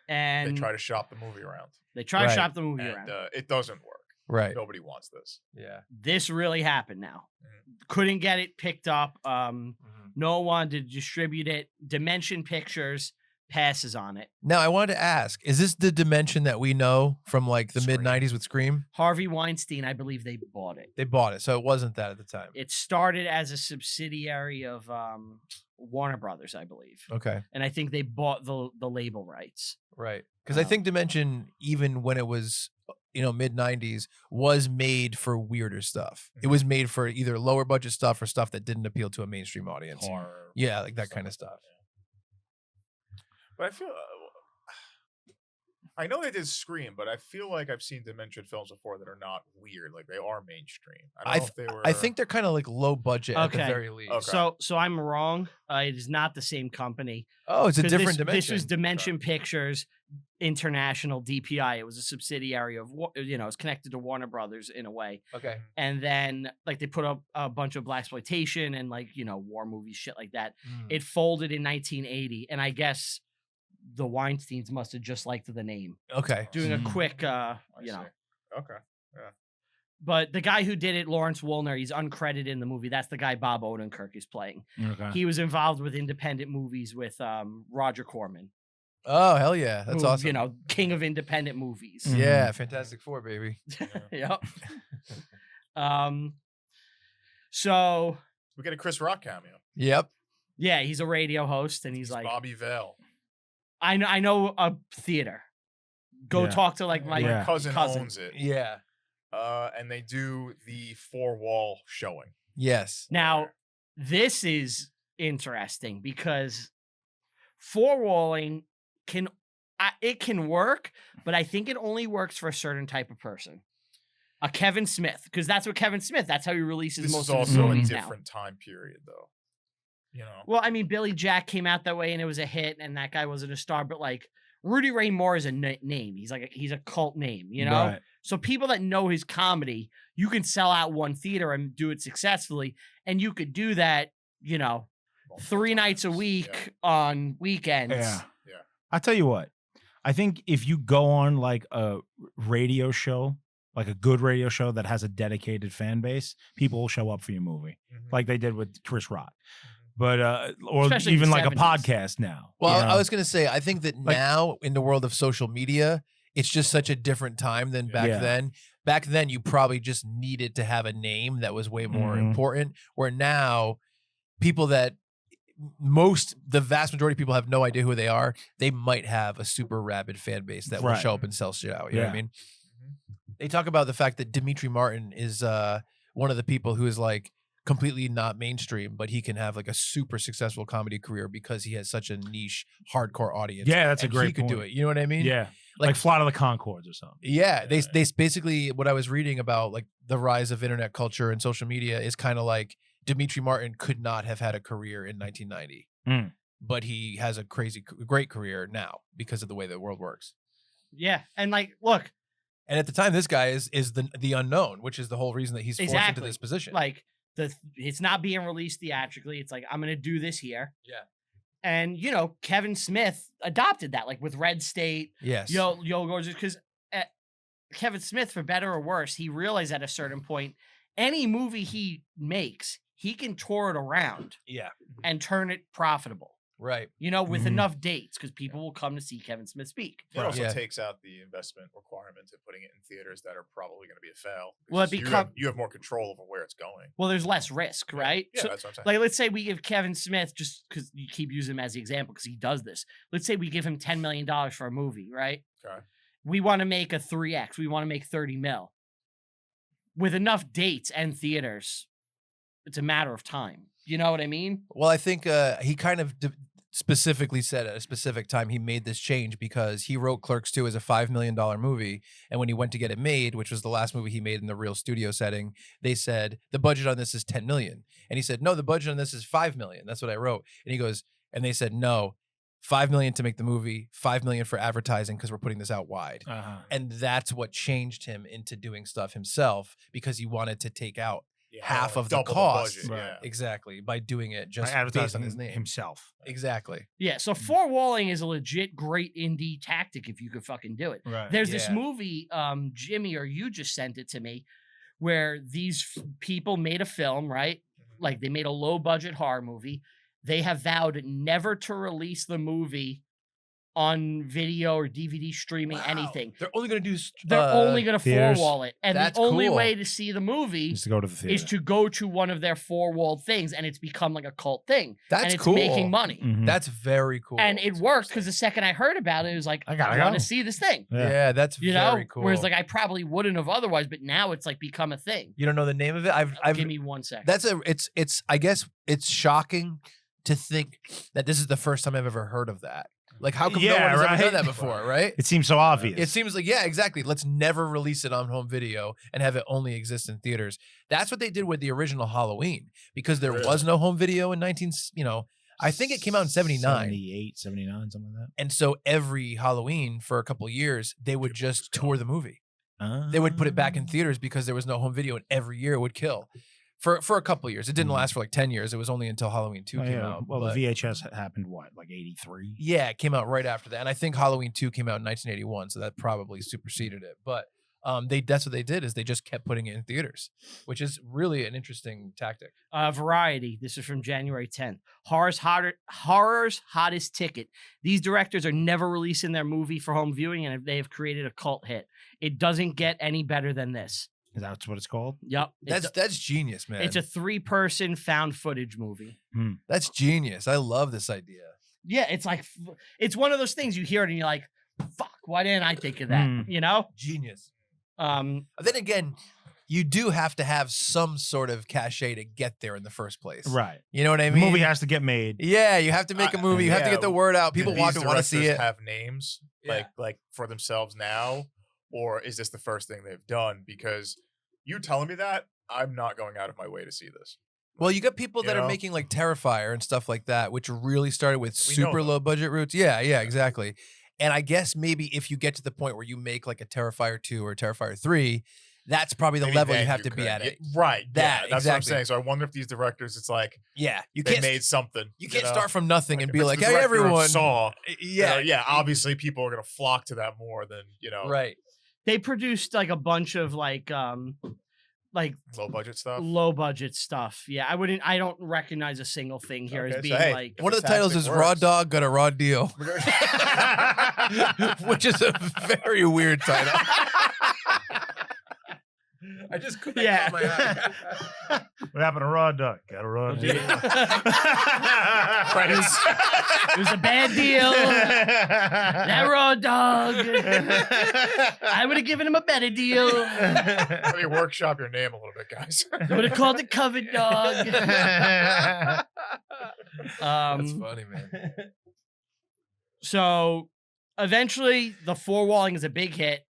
And they try to shop the movie around. to Right. shop the movie And around. it doesn't work. Right. Nobody wants this. Yeah. This really happened now. Mhm. Couldn't get it picked up. Mm-hmm. No one wanted to distribute it. Dimension Pictures passes on it. Now I wanted to ask: is this the dimension that we know from like the Scream. mid '90s with Scream? Harvey Weinstein, I believe they bought it. They bought it, so it wasn't that at the time. It started as a subsidiary of Warner Brothers, I believe. Okay. And I think they bought the label rights. Right. Because I think Dimension, even when it was, mid 90s, was made for weirder stuff. It was made for either lower budget stuff or stuff that didn't appeal to a mainstream audience. Horror. Yeah, like that kind of stuff. But I feel, I know they did Scream, but I feel like I've seen Dimension films before that are not weird. Like they are mainstream. I don't know if they were. I think they're kind of like low budget at the Okay. very least. Okay. So I'm wrong. It is not the same company. Oh, it's a 'Cause different this, dimension. This was Dimension Pictures International DPI. It was a subsidiary of it's connected to Warner Brothers in a way. Okay. And then like they put up a bunch of Blaxploitation and like war movies, shit like that. Mm. It folded in 1980, and I guess the Weinsteins must have just liked the name. Okay. Doing a Mm. quick, I see. Okay. But the guy who did it, Lawrence Woolner, he's uncredited in the movie. That's the guy Bob Odenkirk is playing. Okay. He was involved with independent movies with Roger Corman. Oh, hell yeah. That's who, awesome. king of independent movies. Mm. Yeah, Fantastic Four, baby. Yep. So We get a Chris Rock cameo. Yep. yeah, he's a radio host, and he's like, Bobby Vale. I know a theater. Go Yeah. talk to like my Yeah. My cousin owns it. Yeah. And they do the 4-wall showing. Yes. Now, this is interesting because four-walling can work, but I think it only works for a certain type of person. A Kevin Smith, because that's what Kevin Smith, that's how he releases This most is of his also a movies now. different time period, though. Well, I mean, Billy Jack came out that way and it was a hit, and that guy wasn't a star, but like Rudy Ray Moore is a name. He's a cult name, Right. So people that know his comedy, you can sell out one theater and do it successfully, and you could do that, 3 nights a week on weekends. Yeah. Yeah. I'll tell you what. I think if you go on like a radio show, like a good radio show that has a dedicated fan base, people will show up for your movie, Mhm. like they did with Chris Rock. But or Especially in even the like a 70s. podcast now. Well, you know? I was going to say, I think that Like- now in the world of social media, it's just such a different time than back Yeah. then. Back then, you probably just needed to have a name that was way more Mhm. important. Where now, people that the vast majority of people have no idea who they are. They might have a super rabid fan base that will Right. show up and sell shit out. You know what I Yeah. mean? Mhm. They talk about the fact that Dimitri Martin is one of the people who is like completely not mainstream, but he can have like a super successful comedy career because he has such a niche hardcore audience. Yeah, that's a and great he could do point. it. You know what I mean? Yeah. like Flight of the Conchords or something. Yeah, they basically, what I was reading about like the rise of internet culture and social media is kind of like Dimitri Martin could not have had a career in 1990, but he has a great career now because of the way the world works. Yeah, and like, look, and at the time, this guy is the unknown, which is the whole reason that he's forced into this position. Like it's not being released theatrically. It's like, I'm gonna do this here. Yeah. And you know, Kevin Smith adopted that, like with Red State. Yes. Yo, because Kevin Smith, for better or worse, he realized at a certain point, any movie he makes, he can tour it around. Yeah. And turn it profitable. Right. You know, with enough dates, because people will come to see Kevin Smith speak. It also takes out the investment requirement of putting it in theaters that are probably going to be a fail. Well, you have more control over where it's going. Well, there's less risk, right? Yeah, so, that's what I'm saying. Like, let's say we give Kevin Smith, just because you keep using him as the example, because he does this. Let's say we give him $10 million for a movie, right? Okay. We want to make a 3X. We want to make 30 mil. With enough dates and theaters, it's a matter of time. You know what I mean? Well, I think he kind of specifically said at a specific time he made this change because he wrote Clerks 2 as a $5 million movie. And when he went to get it made, which was the last movie he made in the real studio setting, they said, the budget on this is 10 million. And he said, no, the budget on this is 5 million. That's what I wrote. And he goes, and they said, no, 5 million to make the movie, 5 million for advertising because we're putting this out wide. And that's what changed him into doing stuff himself because he wanted to take out half of the cost. The budget, Exactly, by doing it just by based advertising on his name himself. Exactly. Yeah, so four-walling is a legit great indie tactic if you could fucking do it. Right. There's this movie, Jimmy, or you just sent it to me, where these people made a film, right? Like they made a low-budget horror movie. They have vowed never to release the movie on video or DVD streaming, anything. They're only going to do They're only going to theaters. four-wall it. And That's the only cool. way to see the movie Just to go to the theater. is to go to one of their four-walled things, and it's become like a cult thing. That's and it's cool. making money. That's very cool. And it worked because the second I heard about it, it was like, I gotta want go. to see this thing. Yeah, that's You know? very cool. Whereas like I probably wouldn't have otherwise, but now it's like become a thing. You don't know the name of it? I've Give me 1 second. it's I guess it's shocking to think that this is the first time I've ever heard of that. Like, how come no one has ever done that before, right? It seems so obvious. It seems like, yeah, exactly. Let's never release it on home video and have it only exist in theaters. That's what they did with the original Halloween because there was no home video in I think it came out in 79. 78, 79, something like that. And so every Halloween for a couple of years, they would just tour the movie. They would put it back in theaters because there was no home video and every year it would kill. For a couple of years. It didn't last for like 10 years. It was only until Halloween 2 came out. Well, but the VHS happened, what, like 83? yeah, it came out right after that. And I think Halloween 2 came out in 1981, so that probably superseded it. But that's what they did is they just kept putting it in theaters, which is really an interesting tactic. Variety. This is from January 10th. Horror's hottest ticket. These directors are never releasing their movie for home viewing, and they have created a cult hit. It doesn't get any better than this. Is that what it's called? Yep. That's genius, man. It's a 3-person found footage movie. That's genius. I love this idea. Yeah, it's like, it's one of those things you hear it and you're like, fuck, why didn't I think of that? You know? Genius. Then again, you do have to have some sort of cachet to get there in the first place. Right. You know what I The mean? movie has to get made. Yeah, you have to make a movie. You have to get the word out. People want to see it. Have names like for themselves now, or is this the first thing they've done? Because you telling me that, I'm not going out of my way to see this. Well, you got people that are making like Terrifier and stuff like that, which really started with super low budget roots. Yeah, exactly. And I guess maybe if you get to the point where you make like a Terrifier 2 or a Terrifier 3, that's probably the level you have to be at it. Right. That's what I'm saying. So I wonder if these directors, it's like, they made something. You can't start from nothing and be like, hey, everyone saw. Yeah. Obviously, people are going to flock to that more than, Right. they produced like a bunch of like low budget stuff. Yeah, I don't recognize a single thing here as being like. One of the titles is Raw Dog Got a Raw Deal, which is a very weird title. I just couldn't get my eye. What happened to Raw Dog? Got a Raw Deal. It was a bad deal. That Raw Dog. I would have given him a better deal. Let me workshop your name a little bit, guys. I would have called it Covered Dog. That's funny, man. So eventually the four walling is a big hit.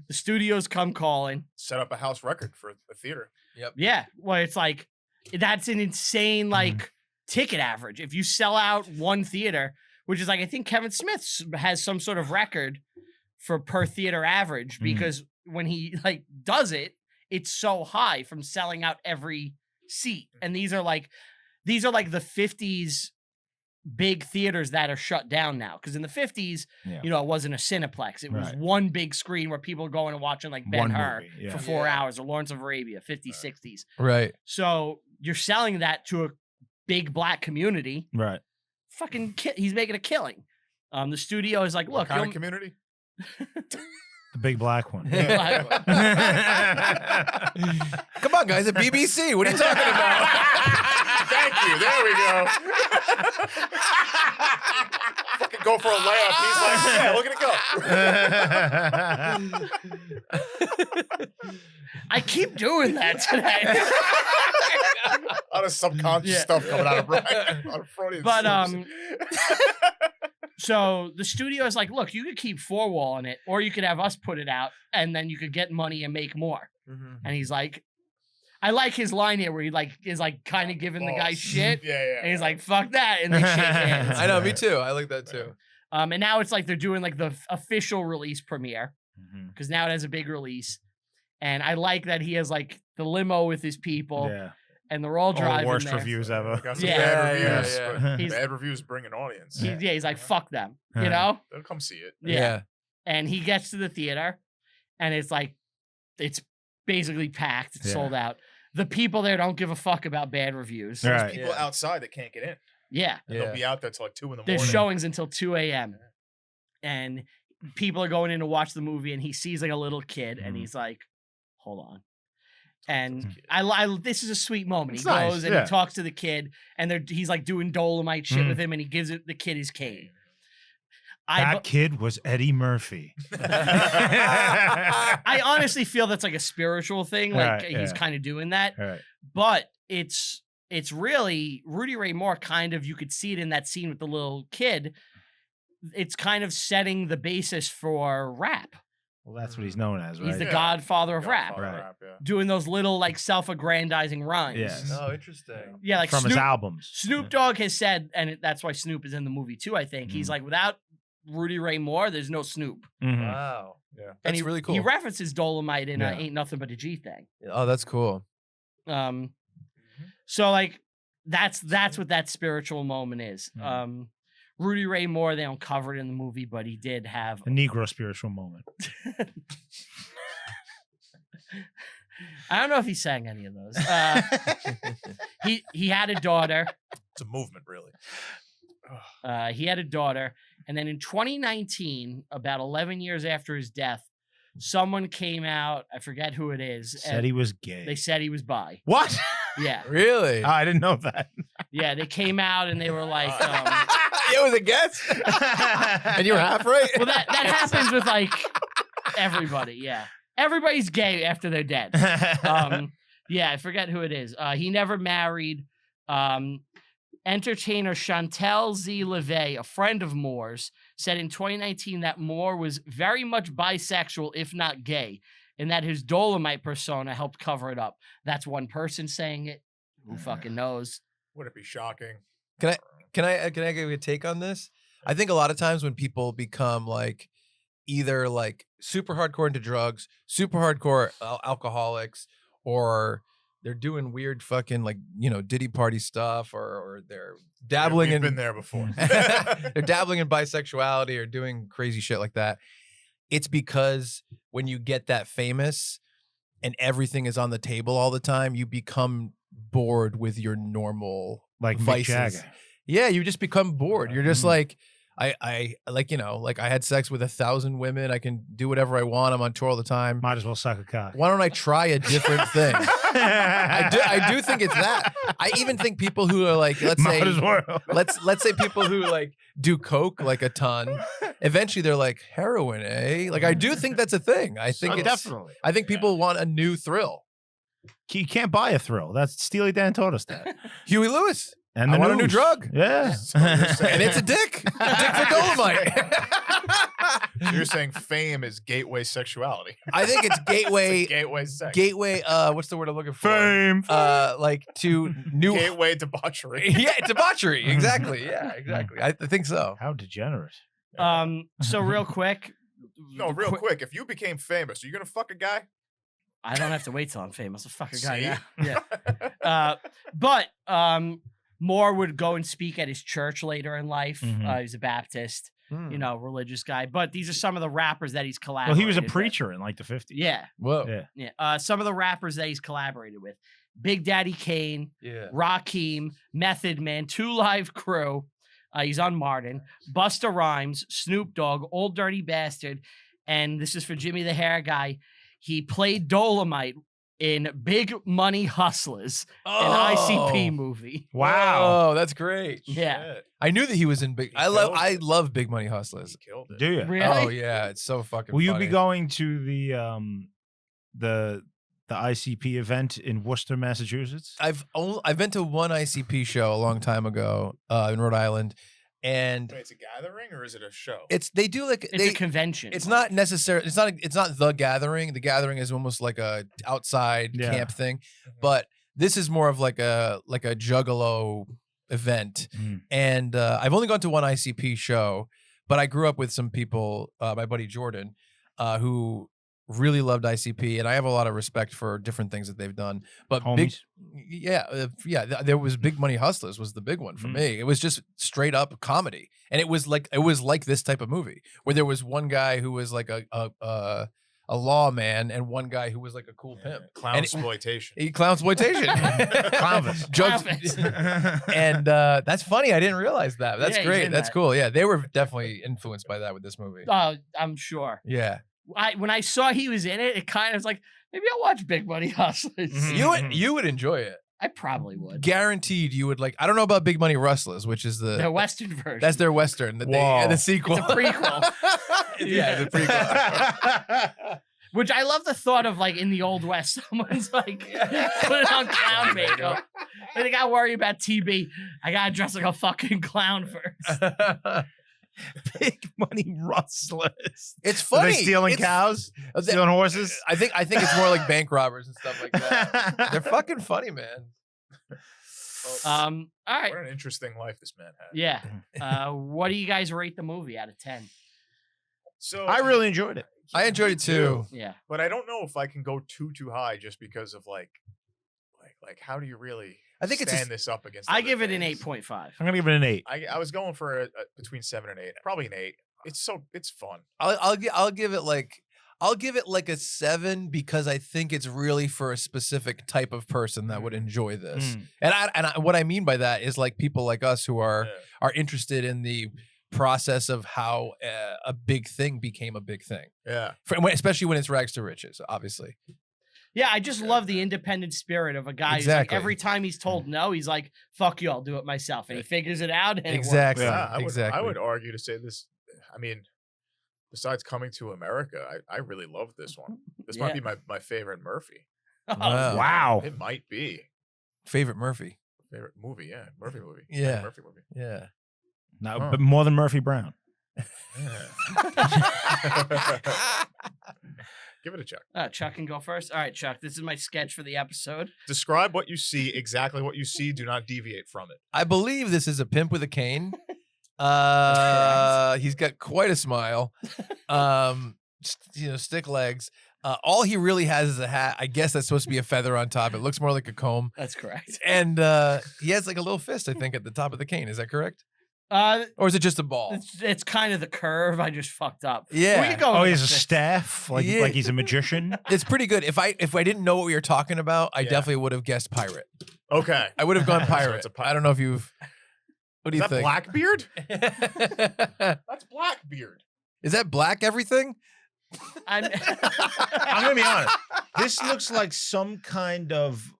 The studios come calling. Set up a house record for the theater. Yep. Yeah. Well, it's like, that's an insane, like, ticket average. If you sell out one theater, which is like, I think Kevin Smith has some sort of record for per theater average, because when he like does it, it's so high from selling out every seat. And these are like the 50s big theaters that are shut down now. Because in the 50s, you know, it wasn't a Cineplex. It was one big screen where people were going and watching like Ben-Hur for 4 hours, or Lawrence of Arabia, 50s, 60s. Right. So you're selling that to a big black community. Right. Fucking he's making a killing. The studio is like, What look, kind of community? The big black one. Come on, guys, at BBC. What are you talking about? Thank you. There we go. Fucking go for a layup. He's like, yeah, look at it go. I keep doing that today. A lot of subconscious stuff coming out of Brian. On Freudian But slips. so the studio is like, look, you could keep four walling it, or you could have us put it out, and then you could get money and make more. And he's like, I like his line here where he like is like kind of giving the guy shit. Yeah. And he's like, fuck that. And they shake hands. I know, me too. I like that too. And now it's like they're doing like the official release premiere, because now it has a big release. And I like that he has like the limo with his people. Yeah. And they're all driving. All the worst there. reviews ever. Got some Yeah. bad reviews. Yeah. But He's- bad reviews bring an audience. He's like, fuck them, you know? They'll come see it. Yeah. And he gets to the theater, and it's like, it's basically packed. It's sold out. The people there don't give a fuck about bad reviews. Right. There's people outside that can't get in. Yeah. And they'll be out there till like 2 in the There's morning. showings until 2 a.m. And people are going in to watch the movie, and he sees like a little kid, and he's like, hold on. And I this is a sweet moment. It's He goes nice, and yeah. he talks to the kid, and he's like doing Dolomite shit with him, and he gives the kid his cane. That kid was Eddie Murphy. I honestly feel that's like a spiritual thing. Like he's kind of doing that. Right. But it's really Rudy Ray Moore kind of, you could see it in that scene with the little kid. It's kind of setting the basis for rap. Well, that's what he's known as, right? He's the Godfather of Rap. Right. Doing those little like self-aggrandizing rhymes. Yes. Oh, interesting. Yeah, like From his Snoop, albums. Snoop Dogg has said, and that's why Snoop is in the movie too, I think. He's like, without Rudy Ray Moore, there's no Snoop. Wow. Yeah. And That's he, really cool. He references Dolomite in Yeah. Ain't Nothing But a G Thing. Oh, that's cool. So like that's what that spiritual moment is. Rudy Ray Moore, they don't cover it in the movie, but he did have A Negro spiritual moment. I don't know if he sang any of those. He had a daughter. It's a movement, really. He had a daughter, and then in 2019, about 11 years after his death, someone came out. I forget who it is. Said he was gay. They said he was bi. What? Yeah, Really? I didn't know that. yeah. They came out and they were like, It was a guess. And you're half right. well, that happens with like everybody. Yeah, everybody's gay after they're dead. Yeah, I forget who it is. He never married. Entertainer Chantel Z. LeVay, a friend of Moore's, said in 2019 that Moore was very much bisexual, if not gay, and that his Dolomite persona helped cover it up. That's one person saying it. Who fucking knows? Would it be shocking? Can I give you a take on this? I think a lot of times when people become like either like super hardcore into drugs, super hardcore alcoholics, or they're doing weird fucking like, you know, Diddy party stuff, or they're dabbling We've in been there before. they're dabbling in bisexuality or doing crazy shit like that. It's because when you get that famous and everything is on the table all the time, you become bored with your normal Like Mick vices. Jagger. Yeah, you just become bored. You're just like, I like, you know, like I had sex with 1,000 women. I can do whatever I want. I'm on tour all the time. Might as well suck a cock. Why don't I try a different thing? I do think it's that. I even think people who are like, let's say, Might as well. let's say people who like do coke like a ton. Eventually, they're like heroin, eh? Like I do think that's a thing. I think Oh, it's definitely. I think people want a new thrill. You can't buy a thrill. That's Steely Dan told us that. Huey Lewis, And I want a new news. drug. Yeah. And it's a dick. A dick for Dolomite. You're saying fame is gateway sexuality. I think it's gateway. It's a gateway sex. Gateway. What's the word I'm looking for? Fame. Like to new. Gateway debauchery. Yeah, debauchery. Exactly. Yeah, exactly. I think so. How degenerate. So real quick. No, real quick. If you became famous, are you gonna fuck a guy? I don't have to wait till I'm famous. I'll fuck a guy See? now. Yeah. But Moore would go and speak at his church later in life. Mhm. He's a Baptist, Hmm. you know, religious guy. But these are some of the rappers that he's Well, collaborated he was a with. preacher in like the 50s. Yeah. Whoa. Yeah. Yeah. Some of the rappers that he's collaborated with. Big Daddy Kane, Yeah. Rakim, Method Man, 2 Live Crew. He's on Martin. Busta Rhymes, Snoop Dogg, Old Dirty Bastard. And this is for Jimmy the Hair Guy. He played Dolomite in Big Money Hustlers, an ICP movie. Wow. Oh, that's great. Yeah. Shit. I knew that he was in Big. He I love. killed I it. love Big Money Hustlers. He killed it. Do you? Really? Oh yeah, it's so fucking. Will you funny. be going to the ICP event in Worcester, Massachusetts? I've been to one ICP show a long time ago in Rhode Island, and Wait, it's a gathering or is it a show? they do like It's a convention. It's not necessarily. It's not the gathering. The gathering is almost like a outside Yeah. camp thing, Mhm. but this is more of like a juggalo event. Mm. And I've only gone to one ICP show, but I grew up with some people. My buddy Jordan, who really loved ICP, and I have a lot of respect for different things that they've done. But Homies? there was Big Money Hustlers was the big one for Mm. me. It was just straight up comedy, and it was like this type of movie where there was one guy who was like a lawman and one guy who was like a cool pimp. Clown And exploitation. Clownsploitation. Clownvis. Jokes. And that's funny. I didn't realize that. That's Yeah, he's great. in That's that. cool. Yeah, they were definitely influenced by that with this movie. I'm sure. Yeah. When I saw he was in it, it kind of was like, maybe I'll watch Big Money Hustlers. Mhm. You would enjoy it. I probably would. Guaranteed you would like. I don't know about Big Money Rustlers, which is The Western version. that's their Western. That Whoa. the sequel. It's a prequel. Yeah, it's a prequel. Which I love the thought of, like, in the Old West, someone's like, putting on clown makeup. And they gotta worry about TB. I gotta dress like a fucking clown first. Big Money Rustlers. It's Are funny. they stealing It's- cows? they- Stealing horses? I think it's more like bank robbers and stuff like that. They're fucking funny, man. All right. What an interesting life this man had. Yeah. What do you guys rate the movie out of 10? So I really enjoyed it. I enjoyed Me it too. Yeah. but I don't know if I can go too high just because of like how do you really I think it's a stand this up against? I other give it an things? 8.5. I'm gonna give it an 8. I was going for a between 7 and 8, probably an 8. It's fun. I'll give it like a 7 because I think it's really for a specific type of person that would enjoy this. Mm. And what I mean by that is like people like us who Yeah. are interested in the process of how a big thing became a big thing, Yeah. especially when it's rags to riches, obviously. Yeah, I just love the independent spirit of a guy who's like, Exactly. every time he's told no, he's like, fuck you, I'll do it myself. And he figures it out. And Exactly. Yeah, I would argue to say this. I mean, besides Coming to America, I really love this one. This might be my favorite Murphy. It works. Wow. Wow. It might be Favorite Murphy. favorite movie. Yeah, Murphy movie. Yeah. Murphy movie. Yeah. No, Huh. but more than Murphy Brown. Yeah. Give it a check. Chuck can go first. All right, Chuck, this is my sketch for the episode. Describe what you see, exactly what you see. Do not deviate from it. I believe this is a pimp with a cane. He's got quite a smile. Stick legs. All he really has is a hat. I guess that's supposed to be a feather on top. It looks more like a comb. That's correct. And he has like a little fist, I think, at the top of the cane. Is that correct? It's, Or is it just a ball? it's kind of the curve. I just fucked up. Yeah. We could go Oh, with he has a fist. staff, like Yeah. like he's a magician. It's pretty good. If I didn't know what we were talking about, I Yeah. definitely would have guessed pirate. Okay. I would have gone So pirate. it's a I don't know if you've. What do Is you that think? Blackbeard? That's Blackbeard. Is that black everything? I'm I'm gonna be honest. This looks like some kind of.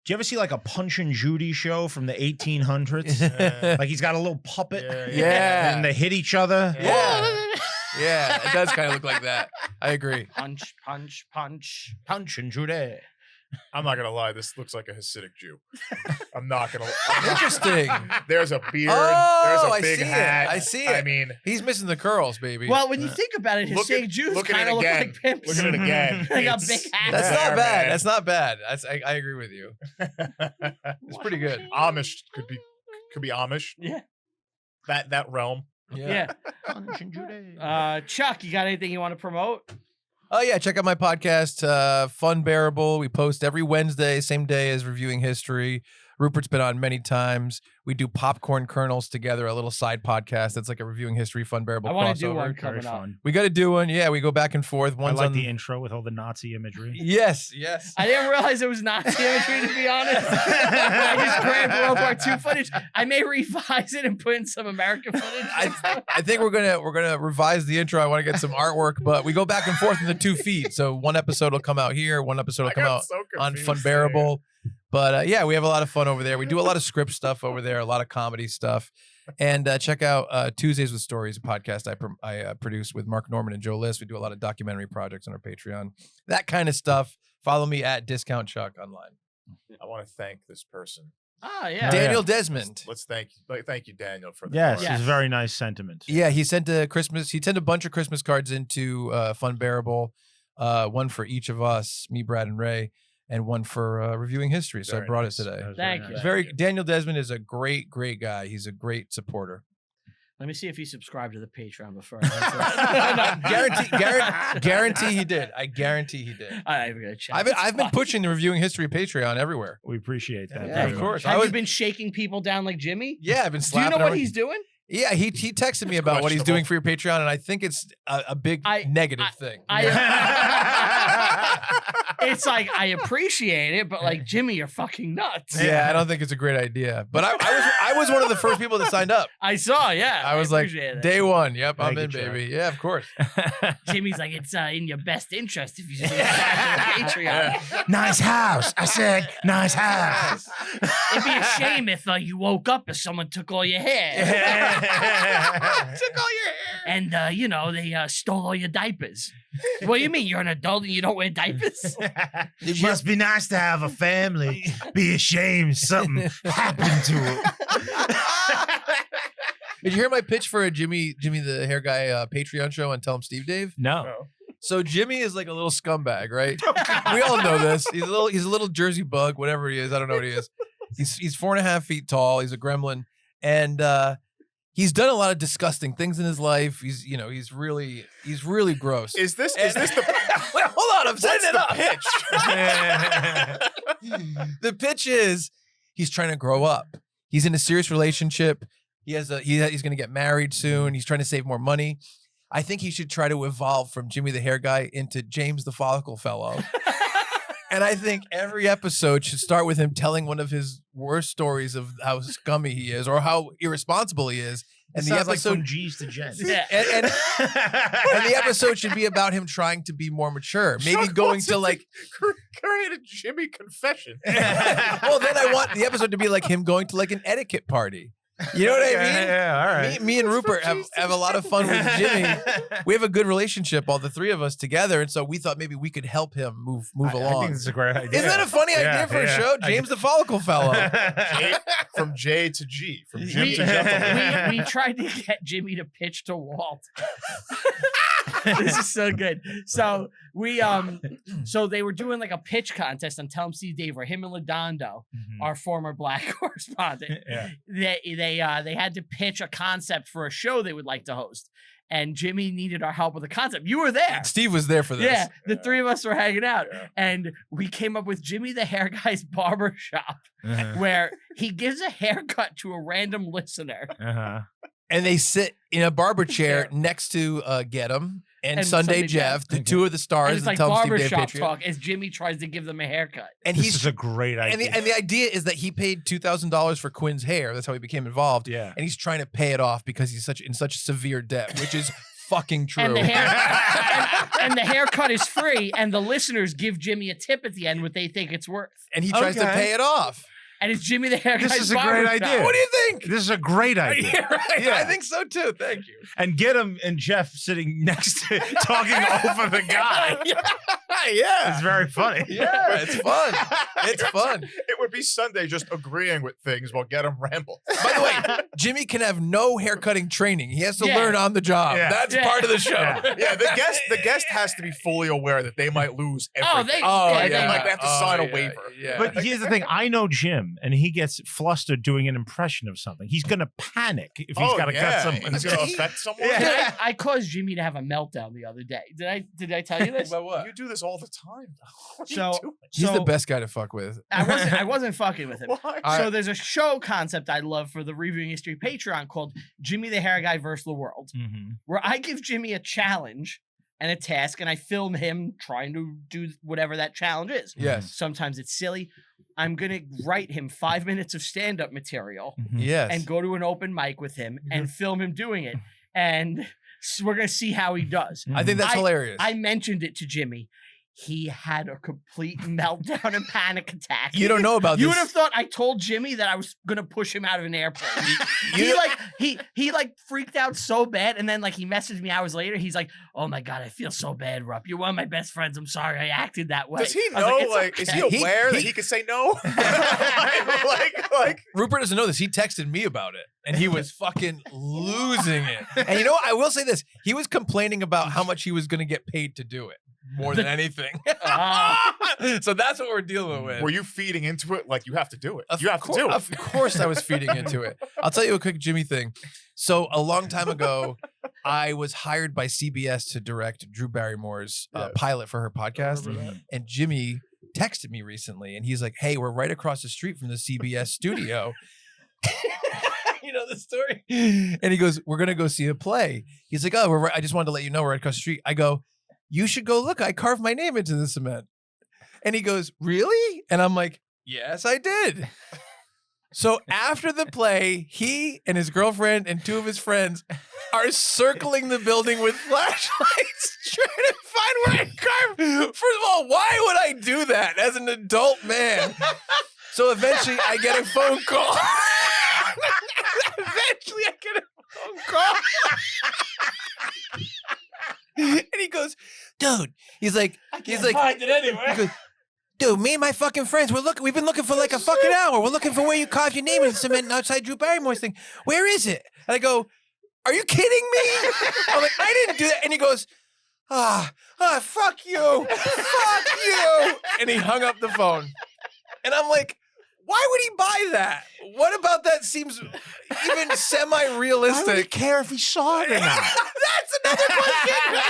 Do you ever see like a Punch and Judy show from the 1800s? Yeah. Like he's got a little puppet. Yeah. And they hit each other. Yeah. Yeah, it does kind of look like that. I agree. punch, punch, punch. Punch and Judy. I'm not gonna lie. This looks like a Hasidic Jew. I'm not gonna. Interesting. There's a beard. Oh, there's a big hat. I see it. I mean, he's missing the curls, baby. Well, when you think about it, look Hasidic at- Jews look at kind it of look again. like pimps. Look at it again. They got It's- big hats. that's there, not bad. man. That's not bad. I agree with you. It's pretty good. Amish could be Amish. Yeah. That realm. Yeah. Chuck, you got anything you want to promote? Oh yeah, check out my podcast, Fun Bearable. We post every Wednesday, same day as Reviewing History. Rupert's been on many times. We do Popcorn Kernels together, a little side podcast that's like a Reviewing History Fun Bearable I crossover. want to do one Very coming up. fun. We got to do one. Yeah, we go back and forth. I One's like on the intro with all the Nazi imagery. Yes. I didn't realize it was Nazi imagery, to be honest. I just grabbed World War II footage. I may revise it and put in some American footage. I think we're gonna revise the intro. I want to get some artwork, but we go back and forth in the 2 feeds. So one episode will come out here, one episode will I come got out so on confused Fun there. Bearable. But yeah, we have a lot of fun over there. We do a lot of script stuff over there, a lot of comedy stuff. And check out Tuesdays with Stories, a podcast I produce with Mark Norman and Joe List. We do a lot of documentary projects on our Patreon, that kind of stuff. Follow me at Discount Chuck online. I want to thank this person. Oh, yeah. Daniel Desmond. Let's thank you, Daniel, for the Yes, Yes. it's a very nice sentiment. Yeah, he sent a bunch of Christmas cards into Fun Bearable, one for each of us, me, Brad, and Ray, and one for Reviewing History. So Very I brought nice. it today. That was Thank very you. nice. Daniel Desmond is a great guy. He's a great supporter. Let me see if he subscribed to the Patreon before. Guarantee he did. I guarantee he did. I'm gonna check. I've been pushing the Reviewing History Patreon everywhere. We appreciate that. Yeah, very of much. course. Have I you was- been shaking people down like Jimmy? Yeah, I've been Do you slapping. know what every- he's doing? Yeah, he texted me about what he's doing for your Patreon, and I think it's a big negative thing. It's like I appreciate it, but like Jimmy, you're fucking nuts. Yeah, I don't think it's a great idea. But I was one of the first people that signed up. I saw. Yeah, I was like, appreciate it. day one. Yep, I'm Thank in, you, Chuck. baby. Yeah, of course. Jimmy's like, it's in your best interest if you subscribe to the Patreon. Nice house. I said, nice house. It'd be a shame if you woke up and someone took all your hair. Took all your hair. And they stole all your diapers. What do you mean? You're an adult and you don't wear diapers? It must be nice to have a family. Be ashamed something happened to it. Did you hear my pitch for a Jimmy the Hair Guy Patreon show on Tell Him Steve Dave? No. Oh. So Jimmy is like a little scumbag, right? We all know this. He's a little Jersey bug, whatever he is. I don't know what he is. He's 4.5 feet tall. He's a gremlin, and he's done a lot of disgusting things in his life. He's really gross. Is this the Wait, hold on, I'm setting it up. pitch? The pitch is he's trying to grow up. He's in a serious relationship. He's going to get married soon. He's trying to save more money. I think he should try to evolve from Jimmy the Hair Guy into James the Follicle Fellow. And I think every episode should start with him telling one of his worst stories of how scummy he is or how irresponsible he is. And the Sounds like episode from G's to Jens. Yeah. and the episode should be about him trying to be more mature. Maybe Chuck going wants to it like create a Jimmy confession. well, then I want the episode to be like him going to like an etiquette party. You know what I mean? Yeah, all right. Me and Rupert have a lot of fun with Jimmy. We have a good relationship, all the three of us together, and so we thought maybe we could help him move I along. think this is a great idea. Isn't that a funny idea for a show? James the Follicle Fellow. From J to G, from Jim We, to gentleman. we tried to get Jimmy to pitch to Walt. This is so good. So so they were doing like a pitch contest on Tell 'em Steve Dave, where him and Ladondo, our former black correspondent, Yeah. they had to pitch a concept for a show they would like to host. And Jimmy needed our help with the concept. You were there. Steve was there for this. Yeah, the three of us were hanging out. Yeah. And we came up with Jimmy the Hair Guy's barber shop, Uh-huh. where he gives a haircut to a random listener. Uh-huh. And they sit in a barber chair next to Get 'em and Sunday Sunday Jeff, the Okay. two of the stars And it's of like the Tell 'em Steve Dave barbershop Patreon. talk as Jimmy tries to give them a haircut. And This he's is a great idea. and the idea is that he paid $2,000 for Quinn's hair. That's how he became involved. yeah. And he's trying to pay it off because he's in such severe debt, which is fucking true. And the hair and the haircut is free, and the listeners give Jimmy a tip at the end what they think it's worth. And he tries to Okay. pay it off. And it's Jimmy the Hair Guy's This is a great barbershop. idea. What do you think? This is a great idea. Yeah, right. Yeah. I think so too. Thank you. And get him and Jeff sitting next to talking over the guy. Yeah. It's very funny. Yeah, it's fun. It's fun. It would be Sunday just agreeing with things while Get 'em ramble. By the way, Jimmy can have no haircutting training. He has to Yeah. learn on the job. Yeah. That's Yeah. part of the show. Yeah. Yeah, the guest has to be fully aware that they might lose Oh, everything. they They have to sign a waiver. Yeah. But here's the thing: I know Jim, and he gets flustered doing an impression of something. He's gonna panic if he's got to cut someone. He's going to affect someone. Yeah. I caused Jimmy to have a meltdown the other day. Did I tell you this? About what? You do this all the time. What are So- you doing? He's so the best guy to fuck with. I wasn't fucking with him. Why? So there's a show concept I love for the Reviewing History Patreon called Jimmy the Hair Guy versus the World, Mhm. where I give Jimmy a challenge and a task, and I film him trying to do whatever that challenge is. Yes. Sometimes it's silly. I'm gonna write him 5 minutes of stand-up material Mhm. Yes. and go to an open mic with him and film him doing it, and we're gonna see how he does. I think that's hilarious. I mentioned it to Jimmy. He had a complete meltdown and panic attack. you don't know about You this. would have thought I told Jimmy that I was gonna push him out of an airplane. You- he freaked out so bad, and then like he messaged me hours later. He's like, "Oh my god, I feel so bad, Rupp. You're one of my best friends. I'm sorry I acted that way." Does he I was know? "It's Like, is he okay." aware that he could say no? like, Rupert doesn't know this. He texted me about it, and he was fucking losing it. And you know what? I will say this: he was complaining about how much he was going to get paid to do it more than anything. So that's what we're dealing with. were you feeding into it? Like, you have to do it. Of You have to do it. Of course, I was feeding into it. I'll tell you a quick Jimmy thing. So a long time ago, I was hired by CBS to direct Drew Barrymore's pilot for her podcast, and Jimmy texted me recently, and he's like, "Hey, we're right across the street from the CBS studio." You know the story? And he goes, "We're gonna go see a play." He's like, "Oh, we're right. I just wanted to let you know we're right across the street." I go, "You should go look. I carved my name into the cement." And he goes, "Really?" And I'm like, "Yes, I did." So after the play, he and his girlfriend and two of his friends are circling the building with flashlights trying to find where I carved. First of all, why would I do that as an adult man? So eventually I get a phone call. Eventually I get a phone call. And he goes, "Dude," he's like, Find it anyway. he goes, "Dude, me and my fucking friends, we've been looking for like a fucking hour. We're looking for where you carved your name in cement outside Drew Barrymore's thing. Where is it?" And I go, "Are you kidding me?" I'm like, "I didn't do that." And he goes, fuck you. Fuck you. And he hung up the phone. And I'm like, why would he buy that? What about that seems even semi-realistic? I don't care if he saw it or not. That's another question.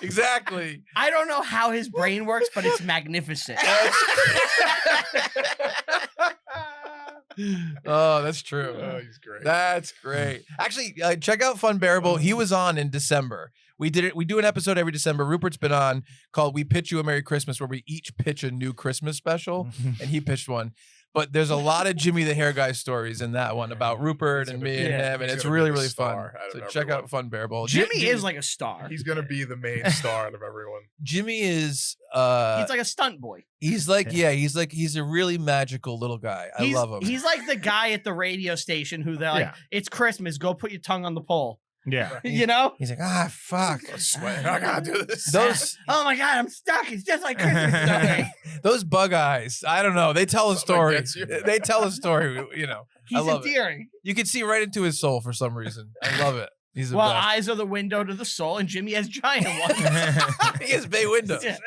Exactly. I don't know how his brain works, but it's magnificent. Oh, that's true. Oh, he's great. That's great. Actually, check out Fun Bearable. He was on in December. We did it. We do an episode every December. Rupert's been on called "We Pitch You a Merry Christmas," where we each pitch a new Christmas special, and he pitched one. But there's a lot of Jimmy the Hair Guy stories in that one about Rupert and me and him, and he's it's gonna be really, the really fun. star out of So check everyone. out Fun Bearable. Jimmy is like a star. He's going to be the main star out of everyone. Jimmy is. He's like a stunt boy. He's a really magical little guy. I love him. He's like the guy at the radio station who they're like, Yeah. "It's Christmas. Go put your tongue on the pole." Yeah. You know? He's like, fuck. I swear, I gotta do this. Those Oh my god, I'm stuck. It's just like Christmas. those bug eyes. I don't know. They tell a Something story. gets you. They tell a story. You know, He's I love it. endearing. You can see right into his soul for some reason. I love it. He's the Well, best. eyes are the window to the soul, and Jimmy has giant ones. He has bay windows. Yeah.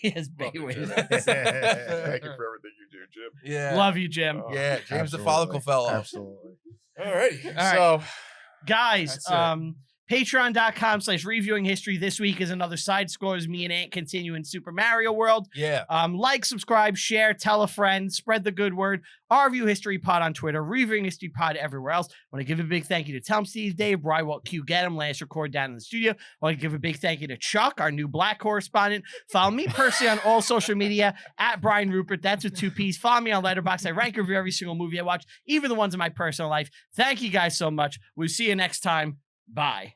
He has bay windows. Thank you for everything you do, Jim. Yeah. Love you, Jim. Yeah, James the Absolutely. follicle fellow. Absolutely. Alrighty. right. So, Guys, That's it. patreon.com/reviewing history. This week is another side scores. Me and Ant continue in Super Mario World. Yeah. Like, subscribe, share, tell a friend, spread the good word. Our Review History Pod on Twitter, Reviewing History Pod everywhere else. Want to give a big thank you to Tom, Steve, Dave, Brywalt, Q, Get him, last record down in the studio. Want to give a big thank you to Chuck, our new Black correspondent. Follow me personally on all social media at Brian Rupert. That's with 2 P's. Follow me on Letterboxd. I rank review every single movie I watch, even the ones in my personal life. Thank you guys so much. We'll see you next time. Bye.